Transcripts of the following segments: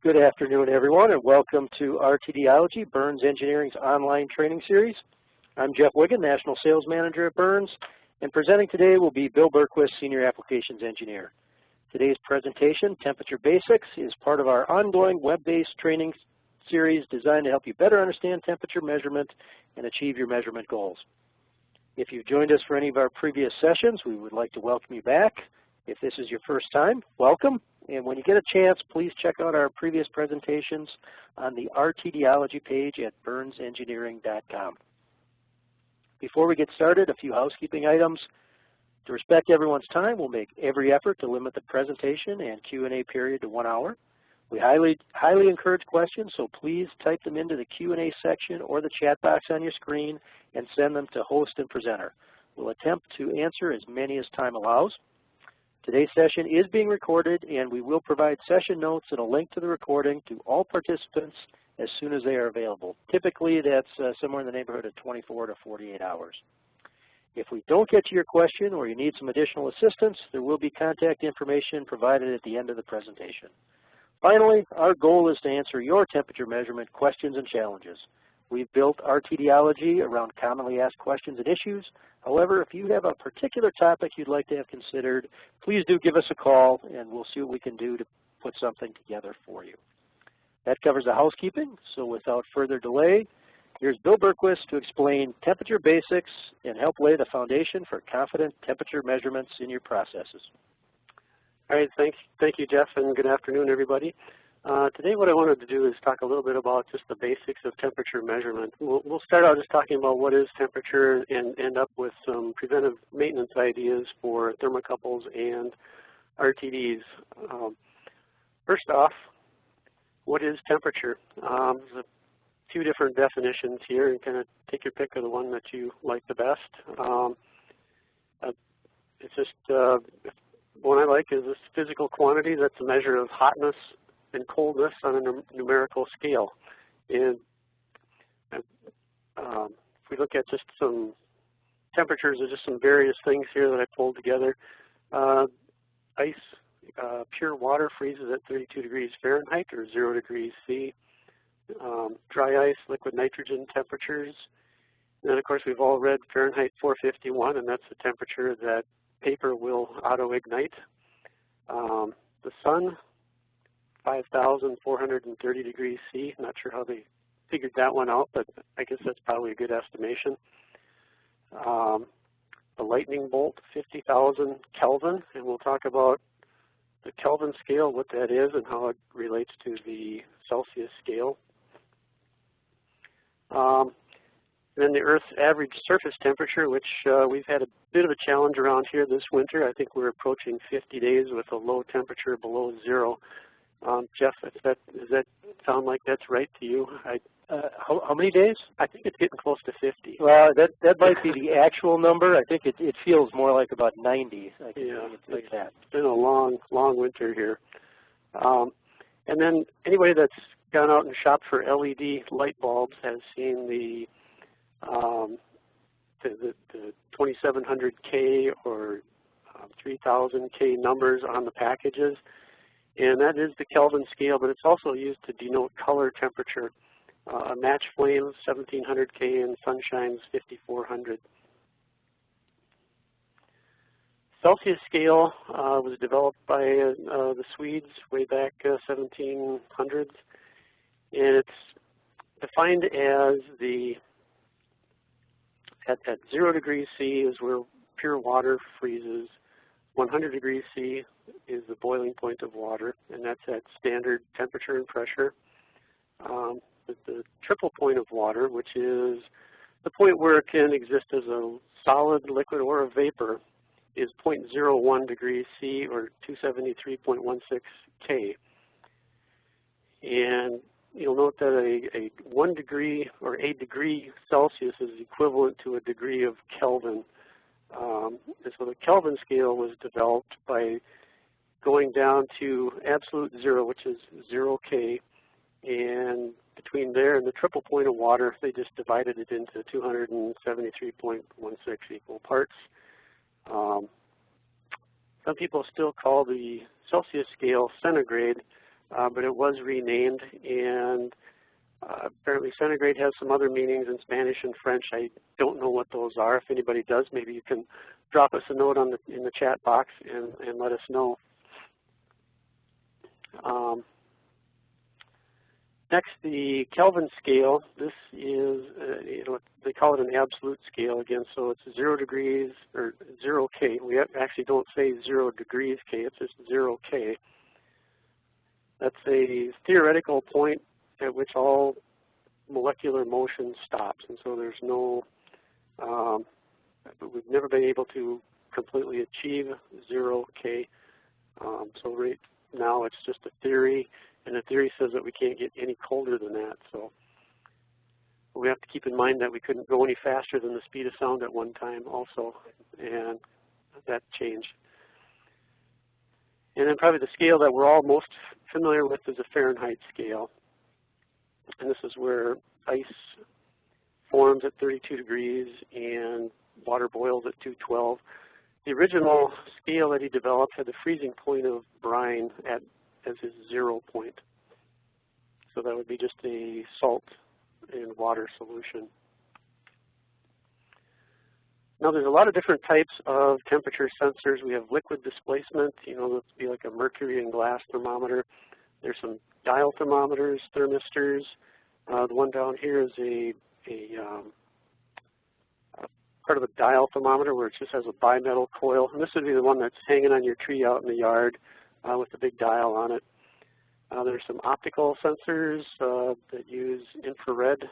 Good afternoon, everyone, and welcome to RTDology, Burns Engineering's online training series. I'm Jeff Wiggin, National Sales Manager at Burns, and presenting today will be Bill Bergquist, Senior Applications Engineer. Today's presentation, Temperature Basics, is part of our ongoing web-based training series designed to help you better understand temperature measurement and achieve your measurement goals. If you've joined us for any of our previous sessions, we would like to welcome you back. If this is your first time, welcome. And when you get a chance, please check out our previous presentations on the RTDology page at burnsengineering.com. Before we get started, a few housekeeping items. To respect everyone's time, we'll make every effort to limit the presentation and Q&A period to 1 hour. We highly encourage questions, so please type them into the Q&A section or the chat box on your screen and send them to host and presenter. We'll attempt to answer as many as time allows. Today's session is being recorded, and we will provide session notes and a link to the recording to all participants as soon as they are available. Typically, that's somewhere in the neighborhood of 24 to 48 hours. If we don't get to your question or you need some additional assistance, there will be contact information provided at the end of the presentation. Finally, our goal is to answer your temperature measurement questions and challenges. We've built RTDology around commonly asked questions and issues. However, if you have a particular topic you'd like to have considered, please do give us a call and we'll see what we can do to put something together for you. That covers the housekeeping, so without further delay, here's Bill Bergquist to explain temperature basics and help lay the foundation for confident temperature measurements in your processes. All right, thank you, Jeff, and good afternoon, everybody. Today what I wanted to do is talk a little bit about just the basics of temperature measurement. We'll start out just talking about what is temperature and end up with some preventive maintenance ideas for thermocouples and RTDs. First off, what is temperature? There's a few different definitions here, and kind of take your pick of the one that you like the best. One I like is this physical quantity that's a measure of hotness and coldness on a numerical scale. And if we look at just some temperatures, there's just some various things here that I pulled together. Ice, pure water freezes at 32 degrees Fahrenheit or 0 degrees C. Dry ice, liquid nitrogen temperatures. And then, of course, we've all read Fahrenheit 451, and that's the temperature that paper will auto-ignite. The sun, 5,430 degrees C. Not sure how they figured that one out, but I guess that's probably a good estimation. The lightning bolt, 50,000 Kelvin, and we'll talk about the Kelvin scale, what that is, and how it relates to the Celsius scale. Then the Earth's average surface temperature, which we've had a bit of a challenge around here this winter. I think we're approaching 50 days with a low temperature below 0. Jeff, does that sound like that's right to you? How many days? I think it's getting close to 50. Well, that might be the actual number. I think it feels more like about 90. It's been a long winter here. And then anybody that's gone out and shopped for LED light bulbs has seen the 2700K or 3000K numbers on the packages. And that is the Kelvin scale, but it's also used to denote color temperature. A match flame, 1700K, and sunshine's 5400. Celsius scale was developed by the Swedes way back 1700s, and it's defined as at 0 degrees C is where pure water freezes. 100 degrees C is the boiling point of water, and that's at standard temperature and pressure. The triple point of water, which is the point where it can exist as a solid, liquid, or a vapor, is 0.01 degrees C or 273.16 K. And you'll note that a 1 degree or a degree Celsius is equivalent to a degree of Kelvin. And so the Kelvin scale was developed by going down to absolute 0, which is 0 K, and between there and the triple point of water, they just divided it into 273.16 equal parts. Some people still call the Celsius scale centigrade, but it was renamed, and apparently centigrade has some other meanings in Spanish and French. I don't know what those are. If anybody does, maybe you can drop us a note on in the chat box and let us know. Next, the Kelvin scale. This is, they call it an absolute scale again, so it's 0 degrees, or 0 K. We actually don't say 0 degrees K, it's just 0 K. That's a theoretical point at which all molecular motion stops, and so there's no, we've never been able to completely achieve 0 K. So right now it's just a theory, and the theory says that we can't get any colder than that. So we have to keep in mind that we couldn't go any faster than the speed of sound at one time also, and that changed. And then probably the scale that we're all most familiar with is a Fahrenheit scale. And this is where ice forms at 32 degrees and water boils at 212. The original scale that he developed had the freezing point of brine as his 0 point. So that would be just a salt and water solution. Now there's a lot of different types of temperature sensors. We have liquid displacement, that would be like a mercury and glass thermometer. There's some dial thermometers, thermistors. The one down here is a part of a dial thermometer where it just has a bimetal coil. And this would be the one that's hanging on your tree out in the yard with the big dial on it. There's some optical sensors that use infrared.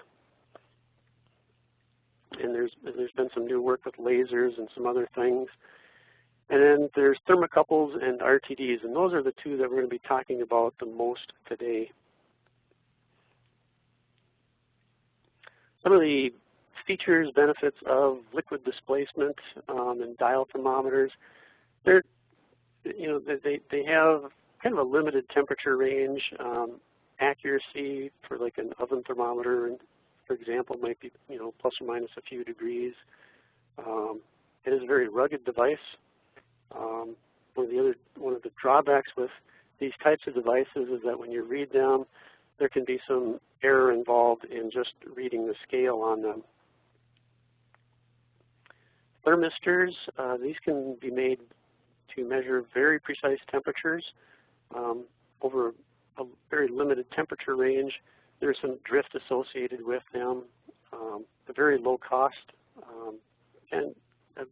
And there's been some new work with lasers and some other things. And then there's thermocouples and RTDs, and those are the two that we're going to be talking about the most today. Some of the features, benefits of liquid displacement and dial thermometers, they have kind of a limited temperature range. Accuracy for like an oven thermometer, for example, might be plus or minus a few degrees. It is a very rugged device. One of the drawbacks with these types of devices is that when you read them, there can be some error involved in just reading the scale on them. Thermistors, these can be made to measure very precise temperatures over a very limited temperature range. There's some drift associated with them, a very low cost, and a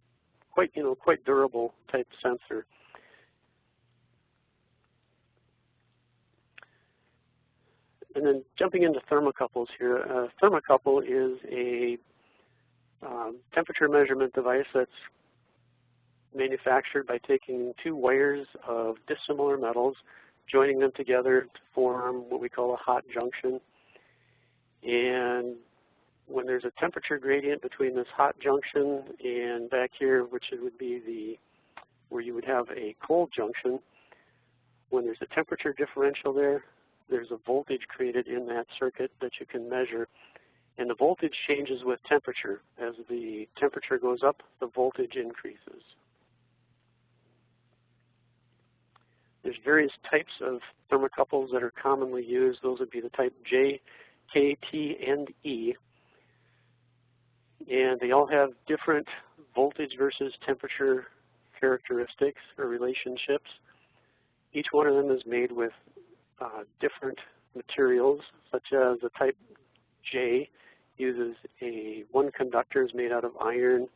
quite durable type sensor. And then jumping into thermocouples here, a thermocouple is a temperature measurement device that's manufactured by taking two wires of dissimilar metals, joining them together to form what we call a hot junction. And when there's a temperature gradient between this hot junction and back here, which it would be where you would have a cold junction, when there's a temperature differential there's a voltage created in that circuit that you can measure. And the voltage changes with temperature. As the temperature goes up, the voltage increases. There's various types of thermocouples that are commonly used. Those would be the type J, K, T, and E. And they all have different voltage versus temperature characteristics or relationships. Each one of them is made with different materials, such as the type J uses one conductor is made out of iron.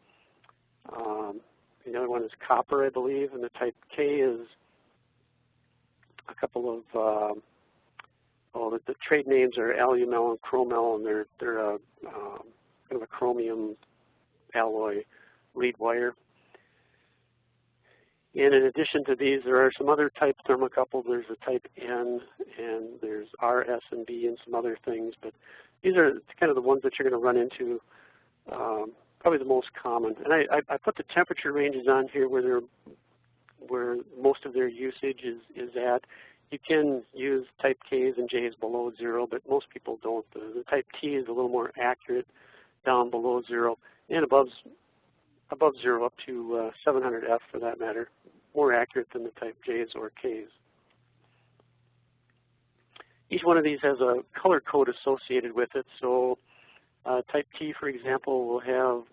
The other one is copper, I believe, and the type K is a couple of the trade names are alumel and chromel, and they're a kind of a chromium alloy lead wire. And in addition to these, there are some other type thermocouples. There's a type N, and there's R, S, and B, and some other things. But these are kind of the ones that you're going to run into, probably the most common. And I put the temperature ranges on here where most of their usage is at. You can use type Ks and Js below 0, but most people don't. The type T is a little more accurate down below 0, and above 0 up to 700F for that matter, more accurate than the type Js or Ks. each one of these has a color code associated with it. So type T, for example, will have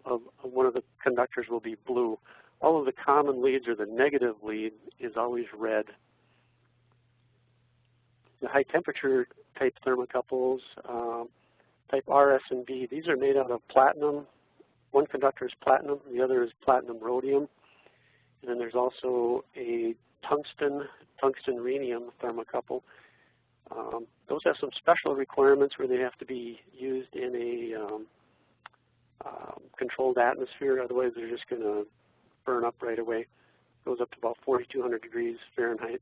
one of the conductors will be blue. All of the common leads, or the negative lead, is always red. The high temperature type thermocouples, type R, S, and B, these are made out of platinum. One conductor is platinum, the other is platinum rhodium. And then there's also a tungsten-rhenium thermocouple. Those have some special requirements where they have to be used in a controlled atmosphere, otherwise they're just going to burn up right away. It goes up to about 4,200 degrees Fahrenheit.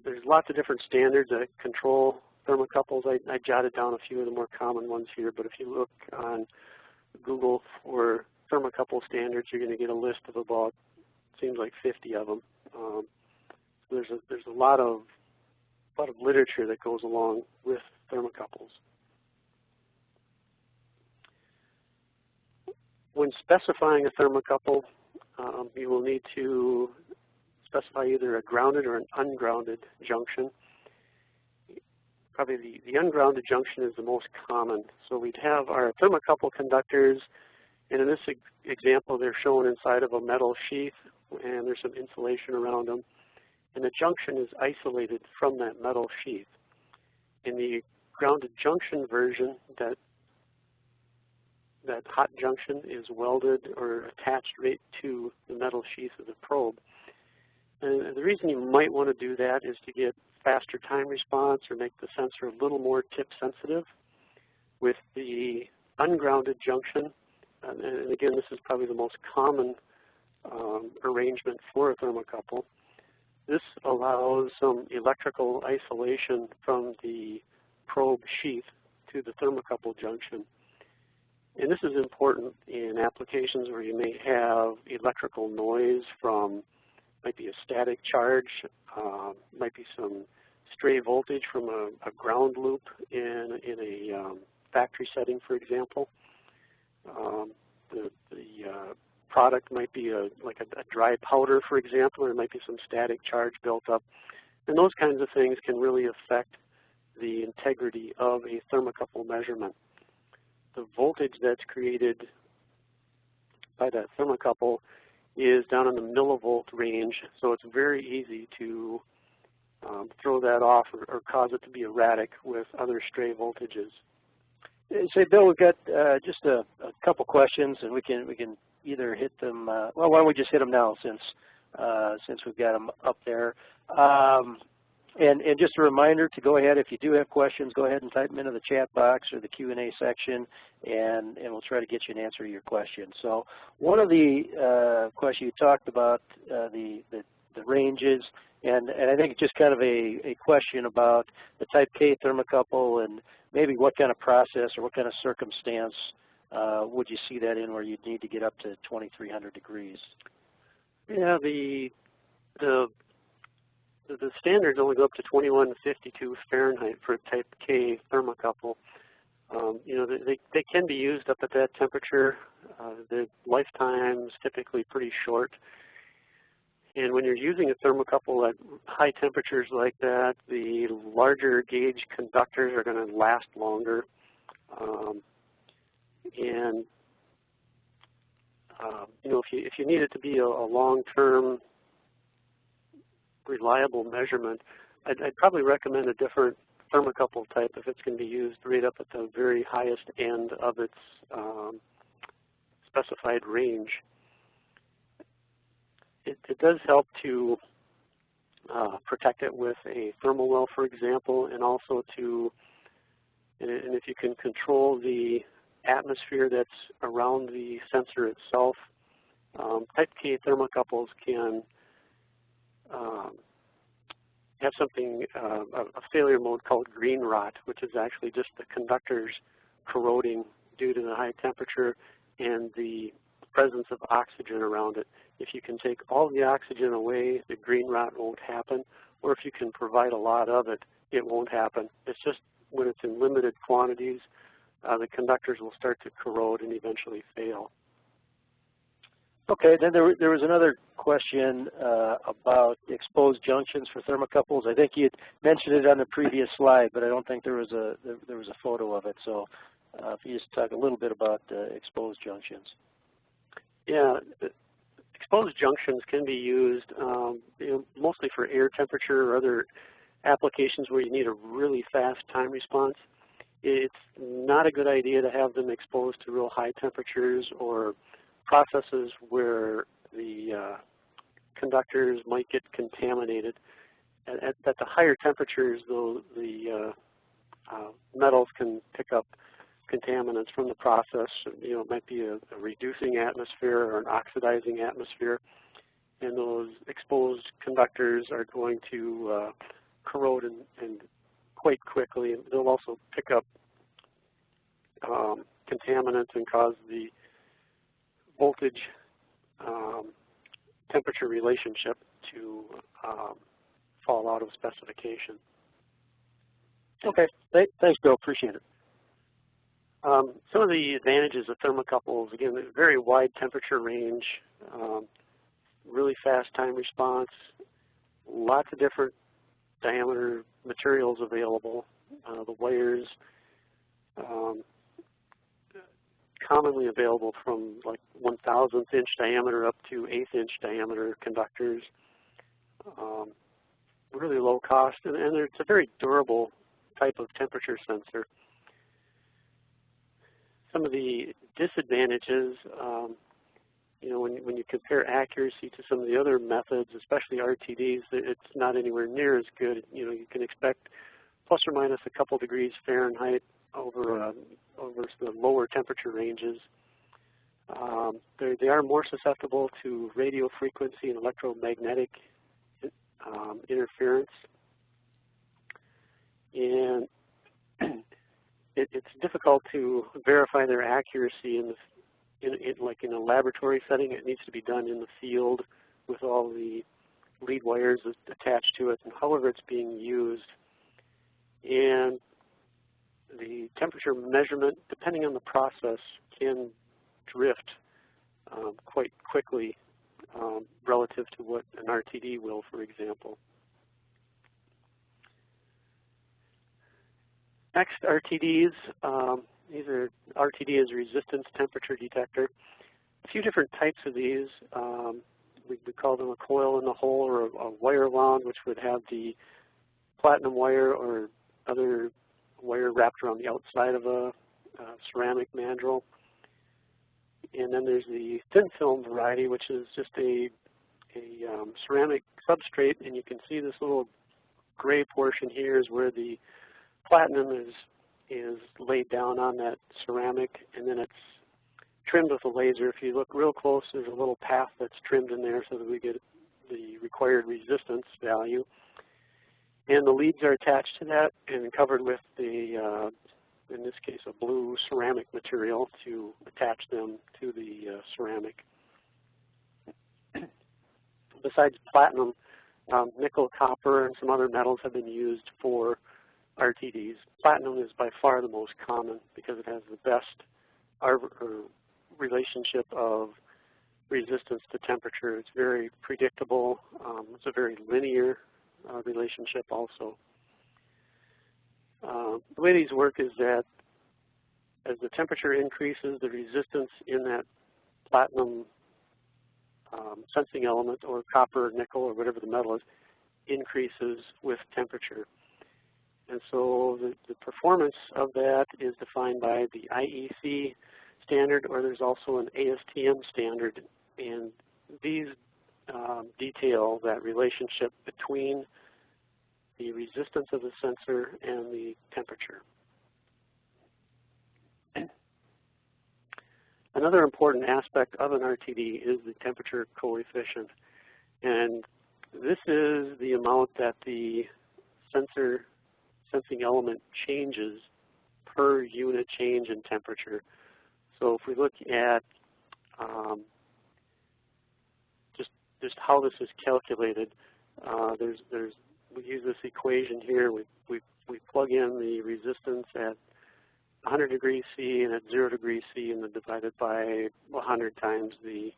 There's lots of different standards that control thermocouples. I jotted down a few of the more common ones here, but if you look on Google for thermocouple standards, you're going to get a list of about, seems like 50 of them. There's a lot of literature that goes along with thermocouples. When specifying a thermocouple, you will need to specify either a grounded or an ungrounded junction. Probably the ungrounded junction is the most common. So we'd have our thermocouple conductors, and in this example they're shown inside of a metal sheath, and there's some insulation around them. And the junction is isolated from that metal sheath. In the grounded junction version, that hot junction is welded or attached right to the metal sheath of the probe. And the reason you might want to do that is to get faster time response or make the sensor a little more tip sensitive. With the ungrounded junction, and again this is probably the most common arrangement for a thermocouple, this allows some electrical isolation from the probe sheath to the thermocouple junction. And this is important in applications where you may have electrical noise from, might be a static charge, might be some stray voltage from a ground loop in a factory setting, for example. The product might be like a dry powder, for example, or there might be some static charge built up. And those kinds of things can really affect the integrity of a thermocouple measurement. The voltage that's created by that thermocouple is down in the millivolt range, so it's very easy to throw that off or cause it to be erratic with other stray voltages. Say, Bill, we've got just a couple questions, and we can either hit them. Well, why don't we just hit them now, since we've got them up there. And just a reminder to go ahead, if you do have questions, go ahead and type them into the chat box or the Q&A section, and we'll try to get you an answer to your question. So one of the questions you talked about, the ranges, and I think it's just kind of a question about the type K thermocouple and maybe what kind of process or what kind of circumstance would you see that in where you'd need to get up to 2,300 degrees? Yeah, the standards only go up to 2152 Fahrenheit for type K thermocouple. You know, they can be used up at that temperature. The lifetime's typically pretty short. And when you're using a thermocouple at high temperatures like that, the larger gauge conductors are going to last longer. You know, if you need it to be a long-term reliable measurement, I'd probably recommend a different thermocouple type if it's going to be used right up at the very highest end of its specified range. It does help to protect it with a thermal well, for example, and also and if you can control the atmosphere that's around the sensor itself, type K thermocouples can have something, a failure mode called green rot, which is actually just the conductors corroding due to the high temperature and the presence of oxygen around it. If you can take all the oxygen away, the green rot won't happen, or if you can provide a lot of it, it won't happen. It's just when it's in limited quantities, the conductors will start to corrode and eventually fail. Okay, then there was another question about exposed junctions for thermocouples. I think you had mentioned it on the previous slide, but I don't think there was a photo of it. So if you just talk a little bit about exposed junctions. Yeah, exposed junctions can be used mostly for air temperature or other applications where you need a really fast time response. It's not a good idea to have them exposed to real high temperatures or processes where the conductors might get contaminated. At the higher temperatures, though, the metals can pick up contaminants from the process. It might be a reducing atmosphere or an oxidizing atmosphere, and those exposed conductors are going to corrode and quite quickly. They'll also pick up contaminants and cause the voltage temperature relationship to fall out of specification. Okay, thanks, Bill. Appreciate it. Some of the advantages of thermocouples, again, a very wide temperature range, really fast time response, lots of different diameter materials available. The wires commonly available from like 1/1000th inch diameter up to 1/8 inch diameter conductors. Really low cost, and it's a very durable type of temperature sensor. Some of the disadvantages, when you compare accuracy to some of the other methods, especially RTDs, it's not anywhere near as good. You can expect plus or minus a couple degrees Fahrenheit over the lower temperature ranges. They are more susceptible to radio frequency and electromagnetic interference, and it's difficult to verify their accuracy like in a laboratory setting. It needs to be done in the field with all the lead wires attached to it, and however it's being used. And the temperature measurement, depending on the process, can drift quite quickly relative to what an RTD will, for example. Next, RTDs. These are RTD is a resistance temperature detector. A few different types of these. We call them a coil in the hole or a wire wound, which would have the platinum wire or other wire wrapped around the outside of a ceramic mandrel. And then there's the thin film variety, which is just a ceramic substrate, and you can see this little gray portion here is where the platinum is laid down on that ceramic, and then it's trimmed with a laser. If you look real close, there's a little path that's trimmed in there so that we get the required resistance value. And the leads are attached to that and covered with the, in this case, a blue ceramic material to attach them to the ceramic. Besides platinum, nickel, copper, and some other metals have been used for RTDs. Platinum is by far the most common because it has the best relationship of resistance to temperature. It's very predictable. It's a very linear relationship also. The way these work is that as the temperature increases, the resistance in that platinum sensing element, or copper, nickel, or whatever the metal is, increases with temperature. And so the performance of that is defined by the IEC standard, or there's also an ASTM standard, and these detail that relationship between the resistance of the sensor and the temperature. Another important aspect of an RTD is the temperature coefficient, and this is the amount that the sensing element changes per unit change in temperature. So if we look at just how this is calculated, we use this equation here. We plug in the resistance at 100 degrees C and at 0 degrees C, and then divided by 100 times the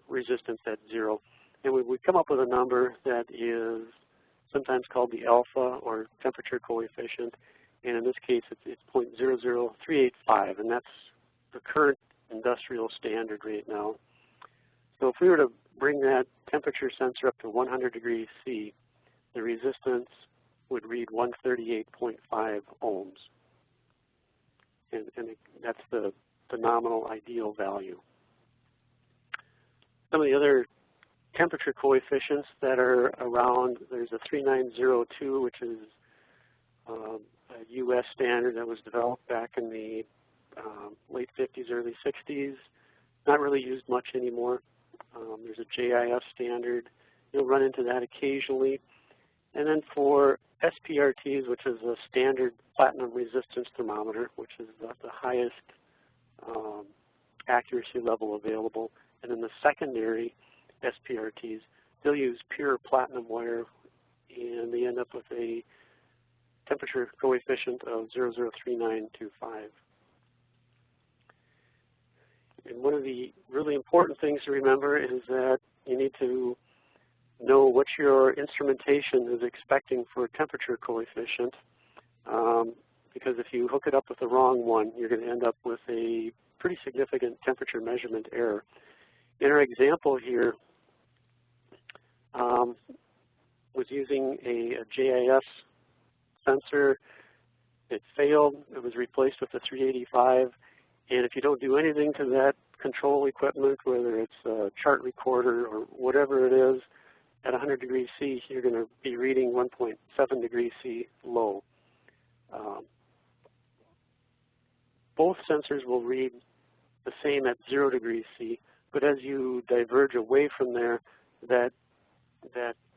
resistance at 0. And we come up with a number that is sometimes called the alpha or temperature coefficient, and in this case it's 0.00385, and that's the current industrial standard right now. So if we were to bring that temperature sensor up to 100 degrees C, the resistance would read 138.5 ohms. And that's the nominal ideal value. Some of the other temperature coefficients that are around, there's a 3902, which is a U.S. standard that was developed back in the late 50s, early 60s. Not really used much anymore. There's a JIF standard. You'll run into that occasionally. And then for SPRTs, which is a standard platinum resistance thermometer, which is the highest accuracy level available. And then the secondary SPRTs, they'll use pure platinum wire, and they end up with a temperature coefficient of 0.03925. And one of the really important things to remember is that you need to know what your instrumentation is expecting for a temperature coefficient, because if you hook it up with the wrong one, you're going to end up with a pretty significant temperature measurement error. In our example here, was using a JIS sensor. It failed. It was replaced with a 385. And if you don't do anything to that control equipment, whether it's a chart recorder or whatever it is, at 100 degrees C, you're going to be reading 1.7 degrees C low. Both sensors will read the same at 0 degrees C, but as you diverge away from there, that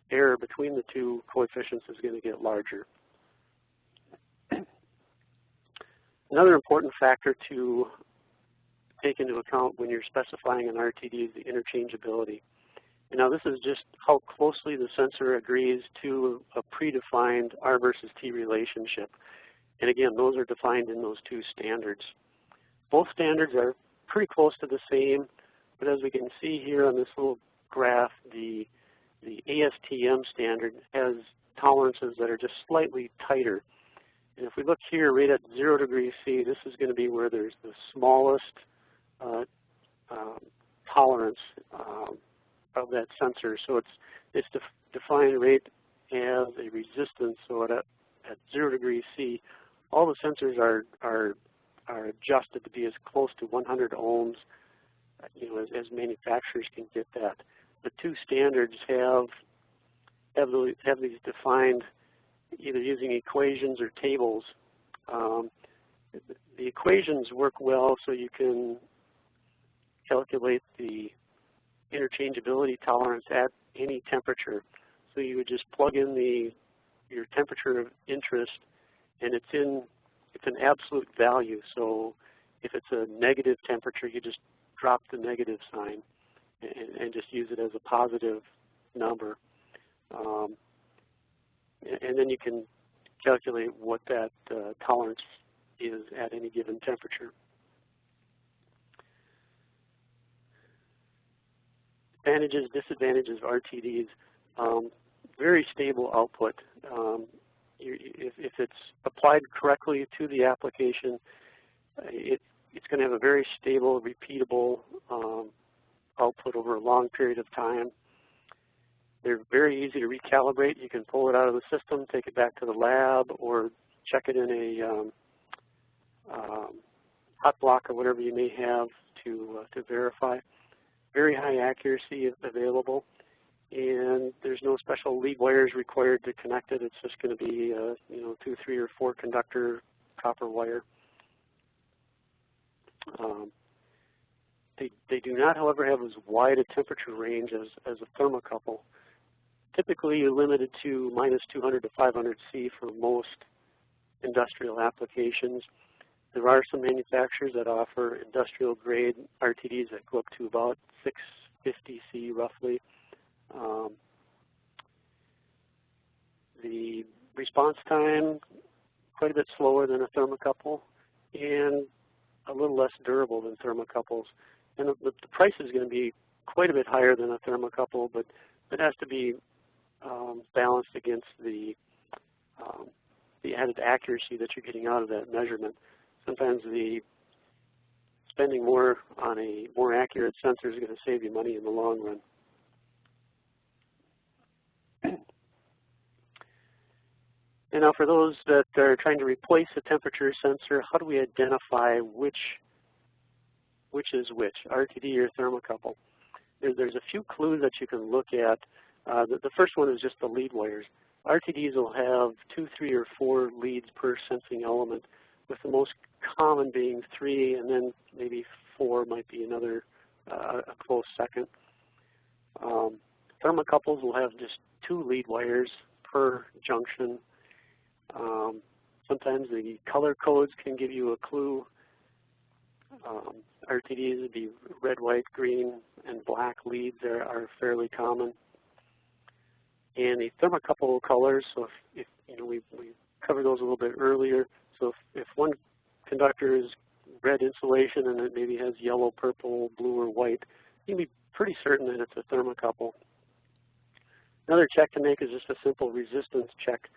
error between the two coefficients is going to get larger. Another important factor to take into account when you're specifying an RTD is the interchangeability. And now this is just how closely the sensor agrees to a predefined R versus T relationship. And again, those are defined in those two standards. Both standards are pretty close to the same, but as we can see here on this little graph, the ASTM standard has tolerances that are just slightly tighter. And if we look here right at 0 degrees C, this is going to be where there's the smallest tolerance of that sensor. So it's defined right as a resistance. So at 0 degrees C, all the sensors are adjusted to be as close to 100 ohms, as manufacturers can get that. The two standards have these defined either using equations or tables. The equations work well, so you can calculate the interchangeability tolerance at any temperature. So you would just plug in your temperature of interest, and it's an absolute value. So if it's a negative temperature, you just drop the negative sign and just use it as a positive number. And then you can calculate what that tolerance is at any given temperature. Advantages, disadvantages of RTDs, very stable output. If it's applied correctly to the application, it's going to have a very stable, repeatable output over a long period of time. They're very easy to recalibrate. You can pull it out of the system, take it back to the lab, or check it in a hot block or whatever you may have to verify. Very high accuracy available, and there's no special lead wires required to connect it. It's just going to be 2, 3, or 4 conductor copper wire. They do not, however, have as wide a temperature range as a thermocouple. Typically, you're limited to -200 to 500 C for most industrial applications. There are some manufacturers that offer industrial-grade RTDs that go up to about 650 C roughly. The response time, quite a bit slower than a thermocouple, and a little less durable than thermocouples. And the price is going to be quite a bit higher than a thermocouple, but it has to be balanced against the added accuracy that you're getting out of that measurement. Sometimes spending more on a more accurate sensor is going to save you money in the long run. And now for those that are trying to replace a temperature sensor, how do we identify which is which, RTD or thermocouple? There's a few clues that you can look at. The first one is just the lead wires. RTDs will have 2, 3, or 4 leads per sensing element, with the most common being 3, and then maybe 4 might be another a close second. Thermocouples will have just 2 lead wires per junction. Sometimes the color codes can give you a clue. RTDs would be red, white, green, and black leads are fairly common. And the thermocouple colors, so if you know, we covered those a little bit earlier. So if one conductor is red insulation and it maybe has yellow, purple, blue, or white, you can be pretty certain that it's a thermocouple. Another check to make is just a simple resistance check.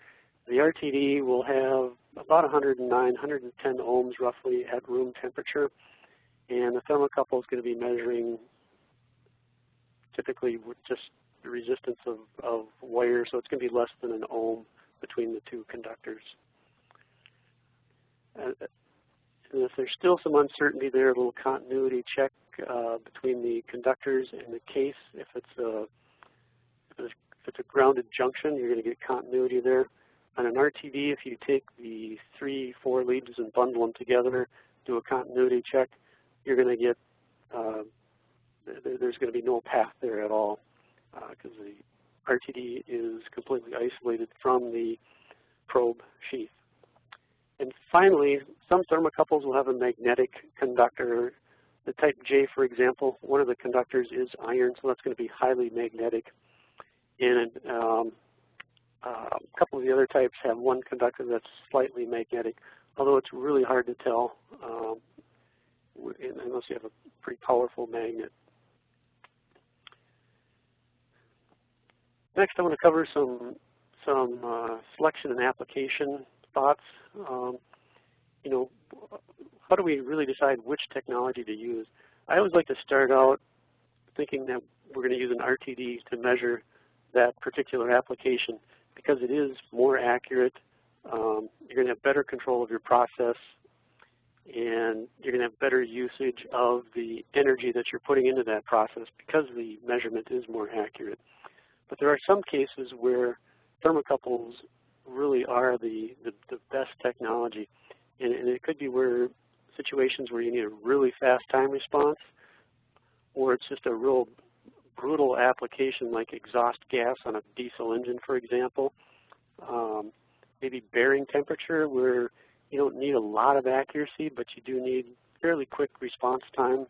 The RTD will have about 109, 110 ohms roughly at room temperature, and the thermocouple is going to be measuring typically with just the resistance of wire, so it's going to be less than an ohm between the 2 conductors. And if there's still some uncertainty there, a little continuity check between the conductors and the case. If it's a grounded junction, you're going to get continuity there. On an RTD, if you take the 3, 4 leads and bundle them together, do a continuity check, you're going to get, there's going to be no path there at all, because the RTD is completely isolated from the probe sheath. And finally, some thermocouples will have a magnetic conductor. The type J, for example, one of the conductors is iron, so that's going to be highly magnetic. And a couple of the other types have one conductor that's slightly magnetic, although it's really hard to tell unless you have a pretty powerful magnet. Next, I want to cover some selection and application thoughts. You know, how do we really decide which technology to use? I always like to start out thinking that we're going to use an RTD to measure that particular application because it is more accurate. You're going to have better control of your process, and you're going to have better usage of the energy that you're putting into that process because the measurement is more accurate. But there are some cases where thermocouples really are the best technology. And it could be where situations where you need a really fast time response, or it's just a real brutal application like exhaust gas on a diesel engine, for example. Maybe bearing temperature where you don't need a lot of accuracy, but you do need fairly quick response time.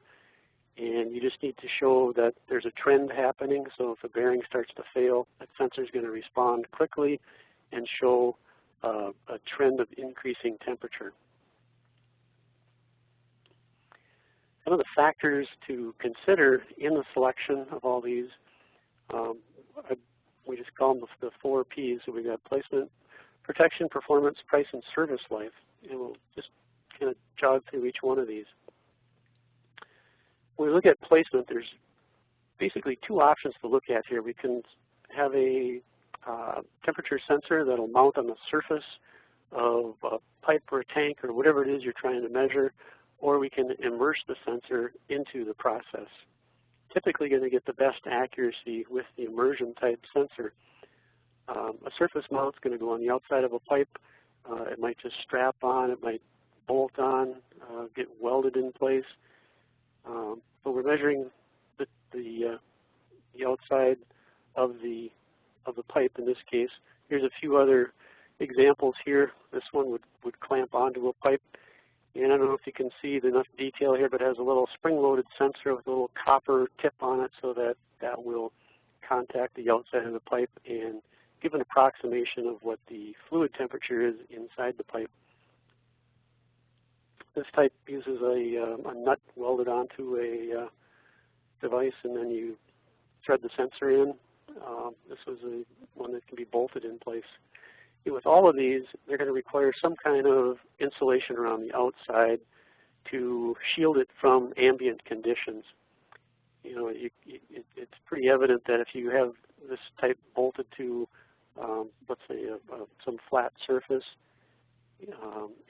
And you just need to show that there's a trend happening. So if a bearing starts to fail, that sensor is going to respond quickly and show a trend of increasing temperature. Some of the factors to consider in the selection of all these, we just call them the 4 Ps. So we've got placement, protection, performance, price, and service life. And we'll just kind of jog through each one of these. When we look at placement, there's basically 2 options to look at here. We can have a temperature sensor that will mount on the surface of a pipe or a tank or whatever it is you're trying to measure, or we can immerse the sensor into the process. Typically going to get the best accuracy with the immersion type sensor. A surface mount is going to go on the outside of a pipe. It might just strap on, it might bolt on, get welded in place. But we're measuring the outside of the pipe in this case. Here's a few other examples here. This one would clamp onto a pipe. And I don't know if you can see enough detail here, but it has a little spring-loaded sensor with a little copper tip on it so that that will contact the outside of the pipe and give an approximation of what the fluid temperature is inside the pipe. This type uses a nut welded onto a device, and then you thread the sensor in. This was one that can be bolted in place. And with all of these, they're going to require some kind of insulation around the outside to shield it from ambient conditions. You know, it's pretty evident that if you have this type bolted to, let's say, some flat surface,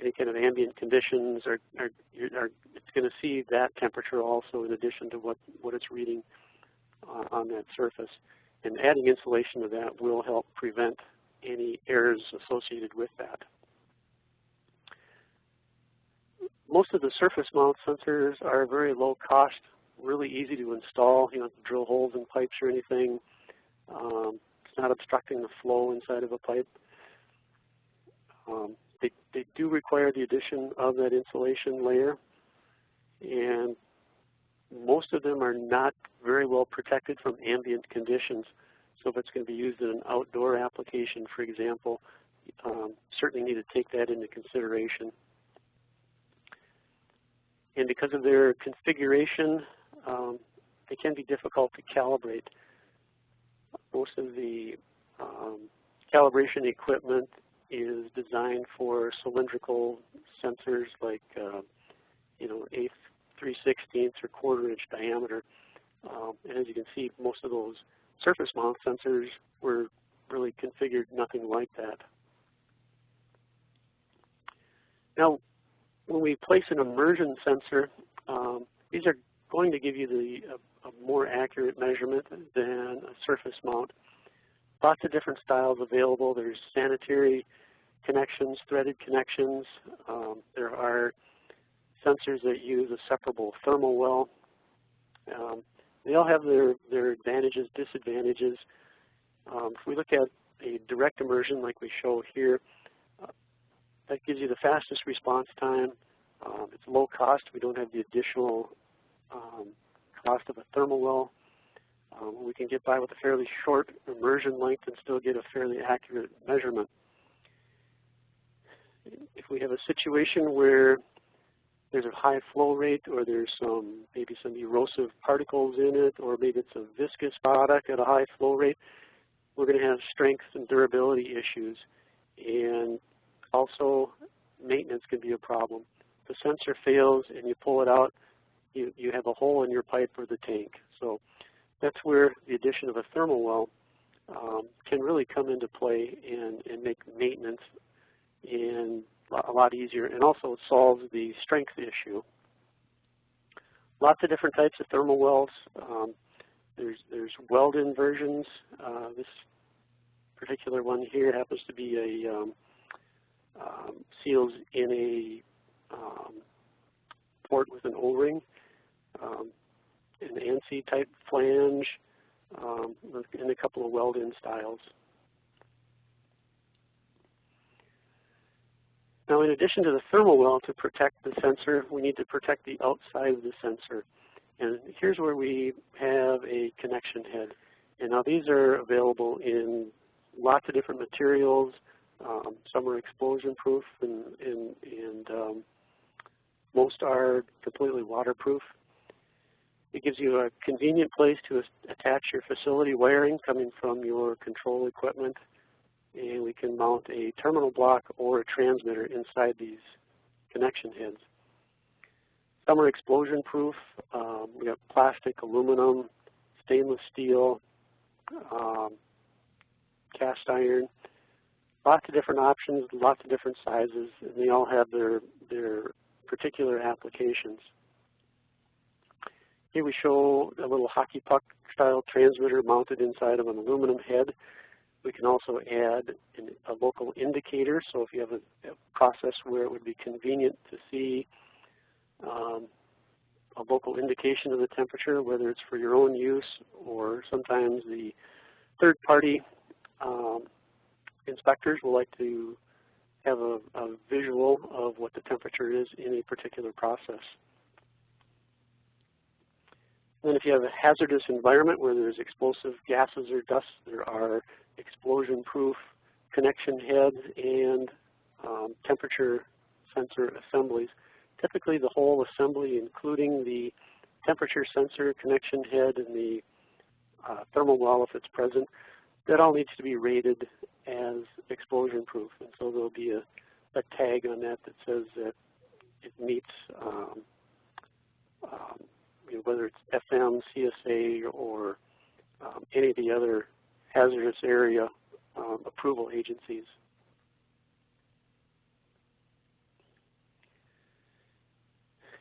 any kind of ambient conditions it's going to see that temperature also in addition to what it's reading on that surface. And adding insulation to that will help prevent any errors associated with that. Most of the surface mount sensors are very low cost, really easy to install. You don't have to drill holes in pipes or anything. It's not obstructing the flow inside of a pipe. They do require the addition of that insulation layer, and most of them are not very well protected from ambient conditions. So if it's going to be used in an outdoor application, for example, certainly need to take that into consideration. And because of their configuration, they can be difficult to calibrate. Most of the calibration equipment is designed for cylindrical sensors like, you know, 1/8, 3/16 or 1/4 inch diameter. And as you can see, most of those surface mount sensors were really configured nothing like that. Now, when we place an immersion sensor, these are going to give you a more accurate measurement than a surface mount. Lots of different styles available. There's sanitary connections, threaded connections. There are sensors that use a separable thermal well. They all have their advantages, disadvantages. If we look at a direct immersion like we show here, that gives you the fastest response time. It's low cost. We don't have the additional cost of a thermal well. We can get by with a fairly short immersion length and still get a fairly accurate measurement. If we have a situation where there's a high flow rate, or there's maybe some erosive particles in it, or maybe it's a viscous product at a high flow rate, we're going to have strength and durability issues. And also, maintenance can be a problem. If the sensor fails and you pull it out, you have a hole in your pipe or the tank. So that's where the addition of a thermal well can really come into play and make maintenance a lot easier, and also it solves the strength issue. Lots of different types of thermal wells. There's weld-in versions. This particular one here happens to be a seals in a port with an O-ring, an ANSI type flange, and a couple of weld-in styles. Now, in addition to the thermal well to protect the sensor, we need to protect the outside of the sensor. And here's where we have a connection head. And now these are available in lots of different materials. Some are explosion proof, and most are completely waterproof. It gives you a convenient place to attach your facility wiring coming from your control equipment. And we can mount a terminal block or a transmitter inside these connection heads. Some are explosion proof. We have plastic, aluminum, stainless steel, cast iron. Lots of different options, lots of different sizes, and they all have their particular applications. Here we show a little hockey puck style transmitter mounted inside of an aluminum head. We can also add a local indicator, so if you have a process where it would be convenient to see a local indication of the temperature, whether it's for your own use or sometimes the third-party inspectors will like to have a visual of what the temperature is in a particular process. Then if you have a hazardous environment where there's explosive gases or dust, there are explosion-proof connection heads and temperature sensor assemblies. Typically the whole assembly, including the temperature sensor, connection head, and the thermal well if it's present, that all needs to be rated as explosion proof. And so there'll be a tag on that that says that it meets whether it's FM, CSA, or any of the other hazardous area approval agencies.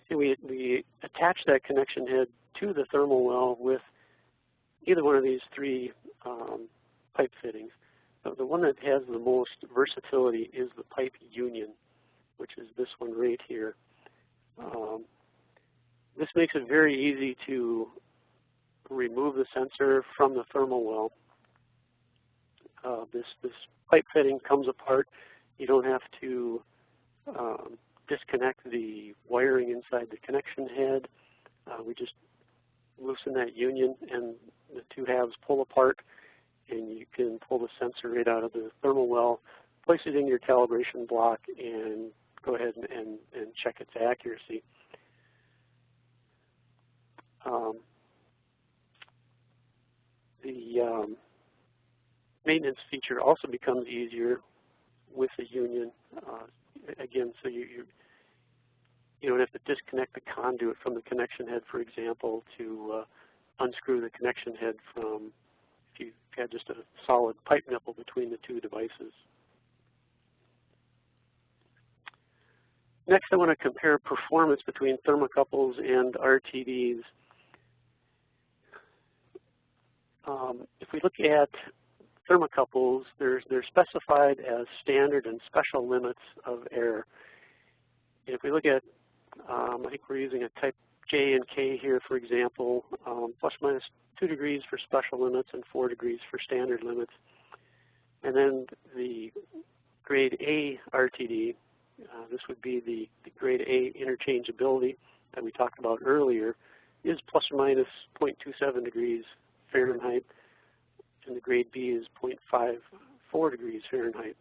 And we attach that connection head to the thermal well with either one of these three pipe fittings. The one that has the most versatility is the pipe union, which is this one right here. This makes it very easy to remove the sensor from the thermal well. This pipe fitting comes apart. You don't have to disconnect the wiring inside the connection head. We just loosen that union and the two halves pull apart, and you can pull the sensor right out of the thermal well, place it in your calibration block, and go ahead and check its accuracy. The maintenance feature also becomes easier with the union. Again, so you don't have to disconnect the conduit from the connection head, for example, to unscrew the connection head from if you had just a solid pipe nipple between the two devices. Next, I want to compare performance between thermocouples and RTDs. If we look at thermocouples, they're specified as standard and special limits of error. And if we look at, I think we're using a type J and K here, for example, plus or minus 2 degrees for special limits and 4 degrees for standard limits. And then the grade A RTD, this would be the grade A interchangeability that we talked about earlier, is plus or minus 0.27 degrees Fahrenheit, and the grade B is 0.54 degrees Fahrenheit.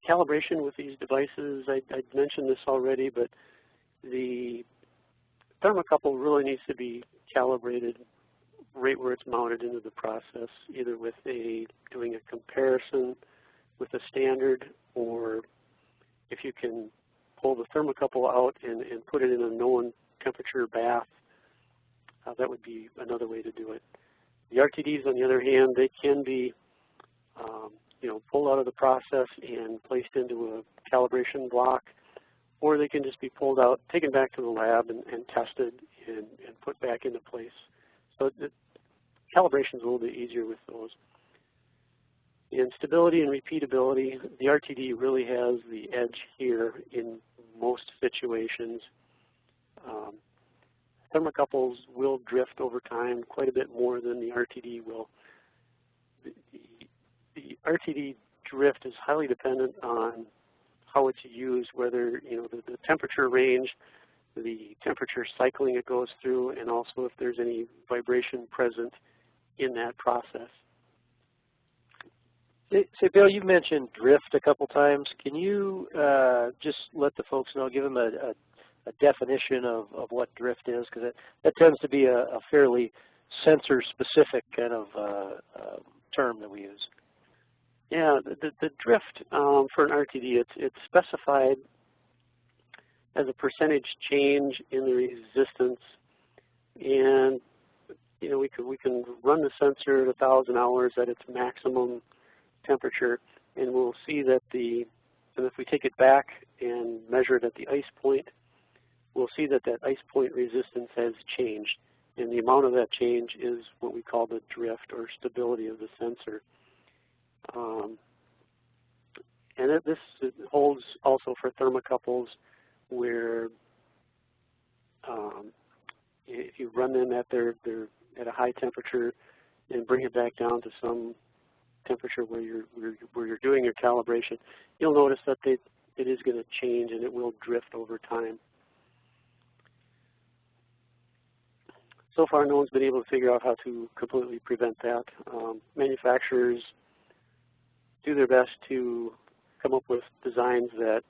Calibration with these devices, I mentioned this already, but the thermocouple really needs to be calibrated right where it's mounted into the process, either with doing a comparison with a standard, or if you can pull the thermocouple out and put it in a known temperature bath, that would be another way to do it. The RTDs, on the other hand, they can be pulled out of the process and placed into a calibration block, or they can just be pulled out, taken back to the lab and tested and put back into place. So the calibration is a little bit easier with those. In stability and repeatability, the RTD really has the edge here in most situations. Thermocouples will drift over time quite a bit more than the RTD will. The RTD drift is highly dependent on how it's used, whether the temperature range, the temperature cycling it goes through, and also if there's any vibration present in that process. Say, Bill, you mentioned drift a couple times. Can you just let the folks know, give them a definition of what drift is? Because that tends to be a fairly sensor-specific kind of term that we use. Yeah, the drift for an RTD, it's specified as a percentage change in the resistance, and we can run the sensor at 1,000 hours at its maximum temperature, and we'll see that and if we take it back and measure it at the ice point, we'll see that ice point resistance has changed, and the amount of that change is what we call the drift or stability of the sensor. And this holds also for thermocouples, where if you run them at at a high temperature and bring it back down to some temperature where you're doing your calibration, you'll notice that it is going to change and it will drift over time. So far, no one's been able to figure out how to completely prevent that. Manufacturers do their best to come up with designs that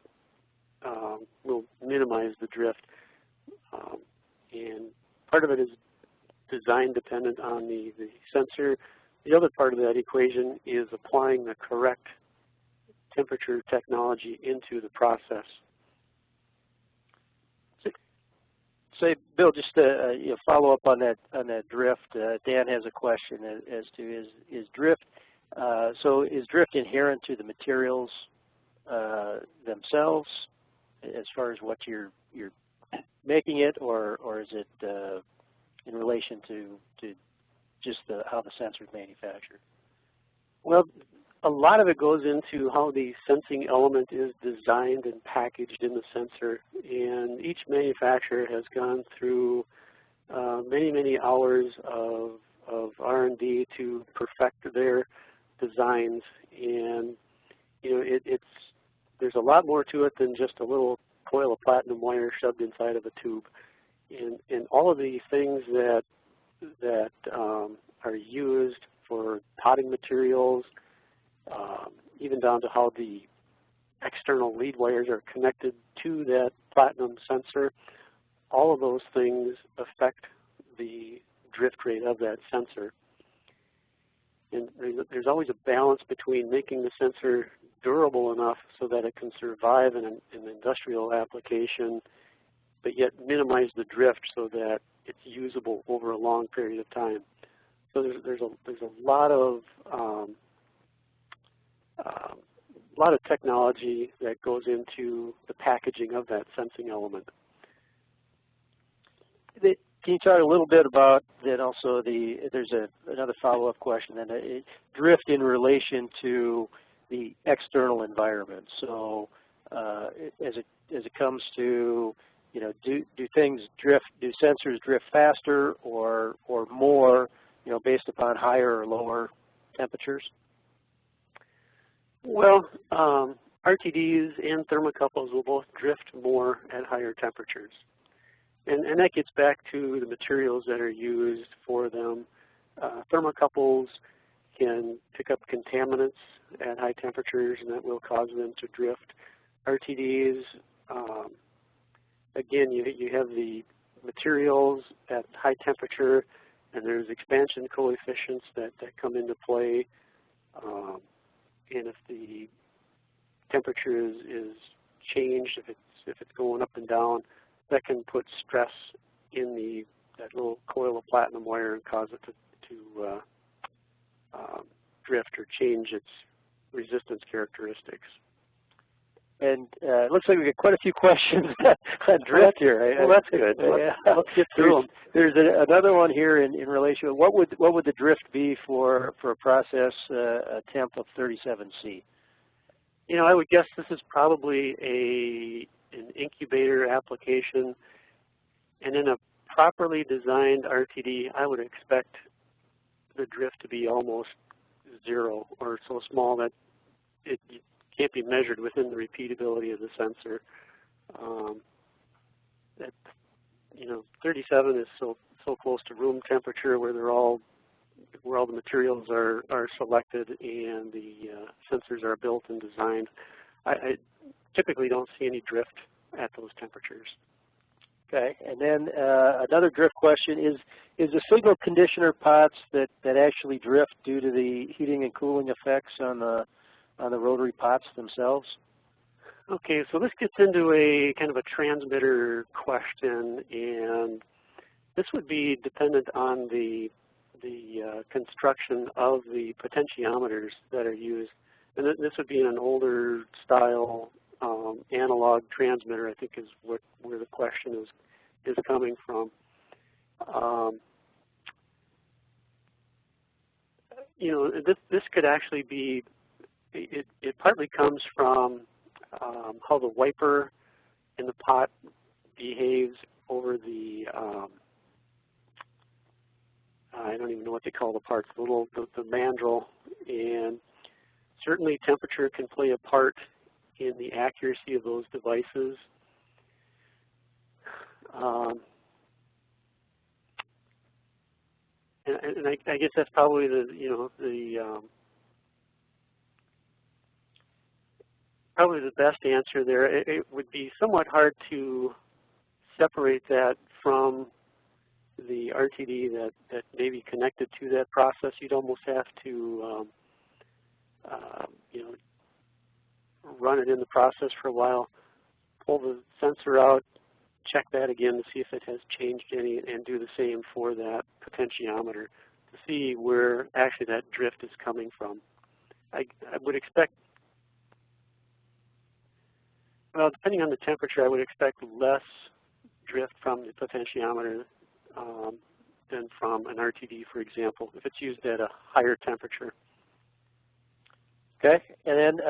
will minimize the drift. And part of it is design dependent on the sensor. The other part of that equation is applying the correct temperature technology into the process. Say, Bill, just to follow up on that drift. Dan has a question as to is drift. So is drift inherent to the materials themselves, as far as what you're making it, or is it in relation to just how the sensor is manufactured? Well, a lot of it goes into how the sensing element is designed and packaged in the sensor, and each manufacturer has gone through many hours of R&D to perfect their designs. And there's a lot more to it than just a little coil of platinum wire shoved inside of a tube. And all of the things that are used for potting materials, even down to how the external lead wires are connected to that platinum sensor, all of those things affect the drift rate of that sensor. And there's always a balance between making the sensor durable enough so that it can survive in an industrial application, but yet minimize the drift so that it's usable over a long period of time. So there's a lot of technology that goes into the packaging of that sensing element. Can you talk a little bit about then also there's another follow-up question, and drift in relation to the external environment. So as it comes to, do things drift, do sensors drift faster or more, based upon higher or lower temperatures? Well, RTDs and thermocouples will both drift more at higher temperatures. And that gets back to the materials that are used for them. Thermocouples can pick up contaminants at high temperatures, and that will cause them to drift. RTDs, again, you have the materials at high temperature, and there's expansion coefficients that come into play. And if the temperature is changed, if it's going up and down, that can put stress in that little coil of platinum wire and cause it to drift or change its resistance characteristics. And it looks like we got quite a few questions on drift here. Well, that's good. Let's get through them. There's another one here in relation. What would the drift be for a process a temp of 37C? I would guess this is probably an incubator application, and in a properly designed RTD, I would expect the drift to be almost zero, or so small that it can't be measured within the repeatability of the sensor. 37 is so close to room temperature, where all the materials are selected and the sensors are built and designed. I typically don't see any drift at those temperatures. Okay, and then another drift question is the signal conditioner pots that actually drift due to the heating and cooling effects on the rotary pots themselves? Okay, so this gets into a kind of a transmitter question, and this would be dependent on the construction of the potentiometers that are used. And this would be in an older style analog transmitter, I think is where the question is coming from. This could actually be, it partly comes from how the wiper in the pot behaves over the, I don't even know what they call the parts, the mandrel, and certainly temperature can play a part in the accuracy of those devices. And I guess that's probably probably the best answer there. It would be somewhat hard to separate that from the RTD that may be connected to that process. You'd almost have to run it in the process for a while, pull the sensor out, check that again to see if it has changed any, and do the same for that potentiometer to see where actually that drift is coming from. I would expect, well, depending on the temperature, I would expect less drift from the potentiometer than from an RTD, for example, if it's used at a higher temperature. Okay, and then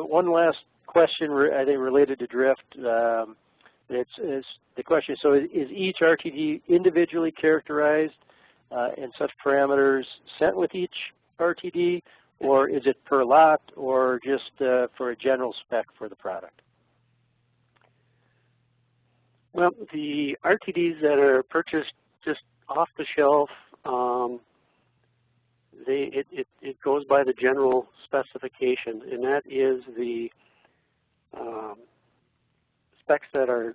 one last question, I think, related to drift. It's the question, so is each RTD individually characterized and such parameters sent with each RTD, or is it per lot, or just for a general spec for the product? Well, the RTDs that are purchased just off the shelf, it goes by the general specification, and that is the specs that are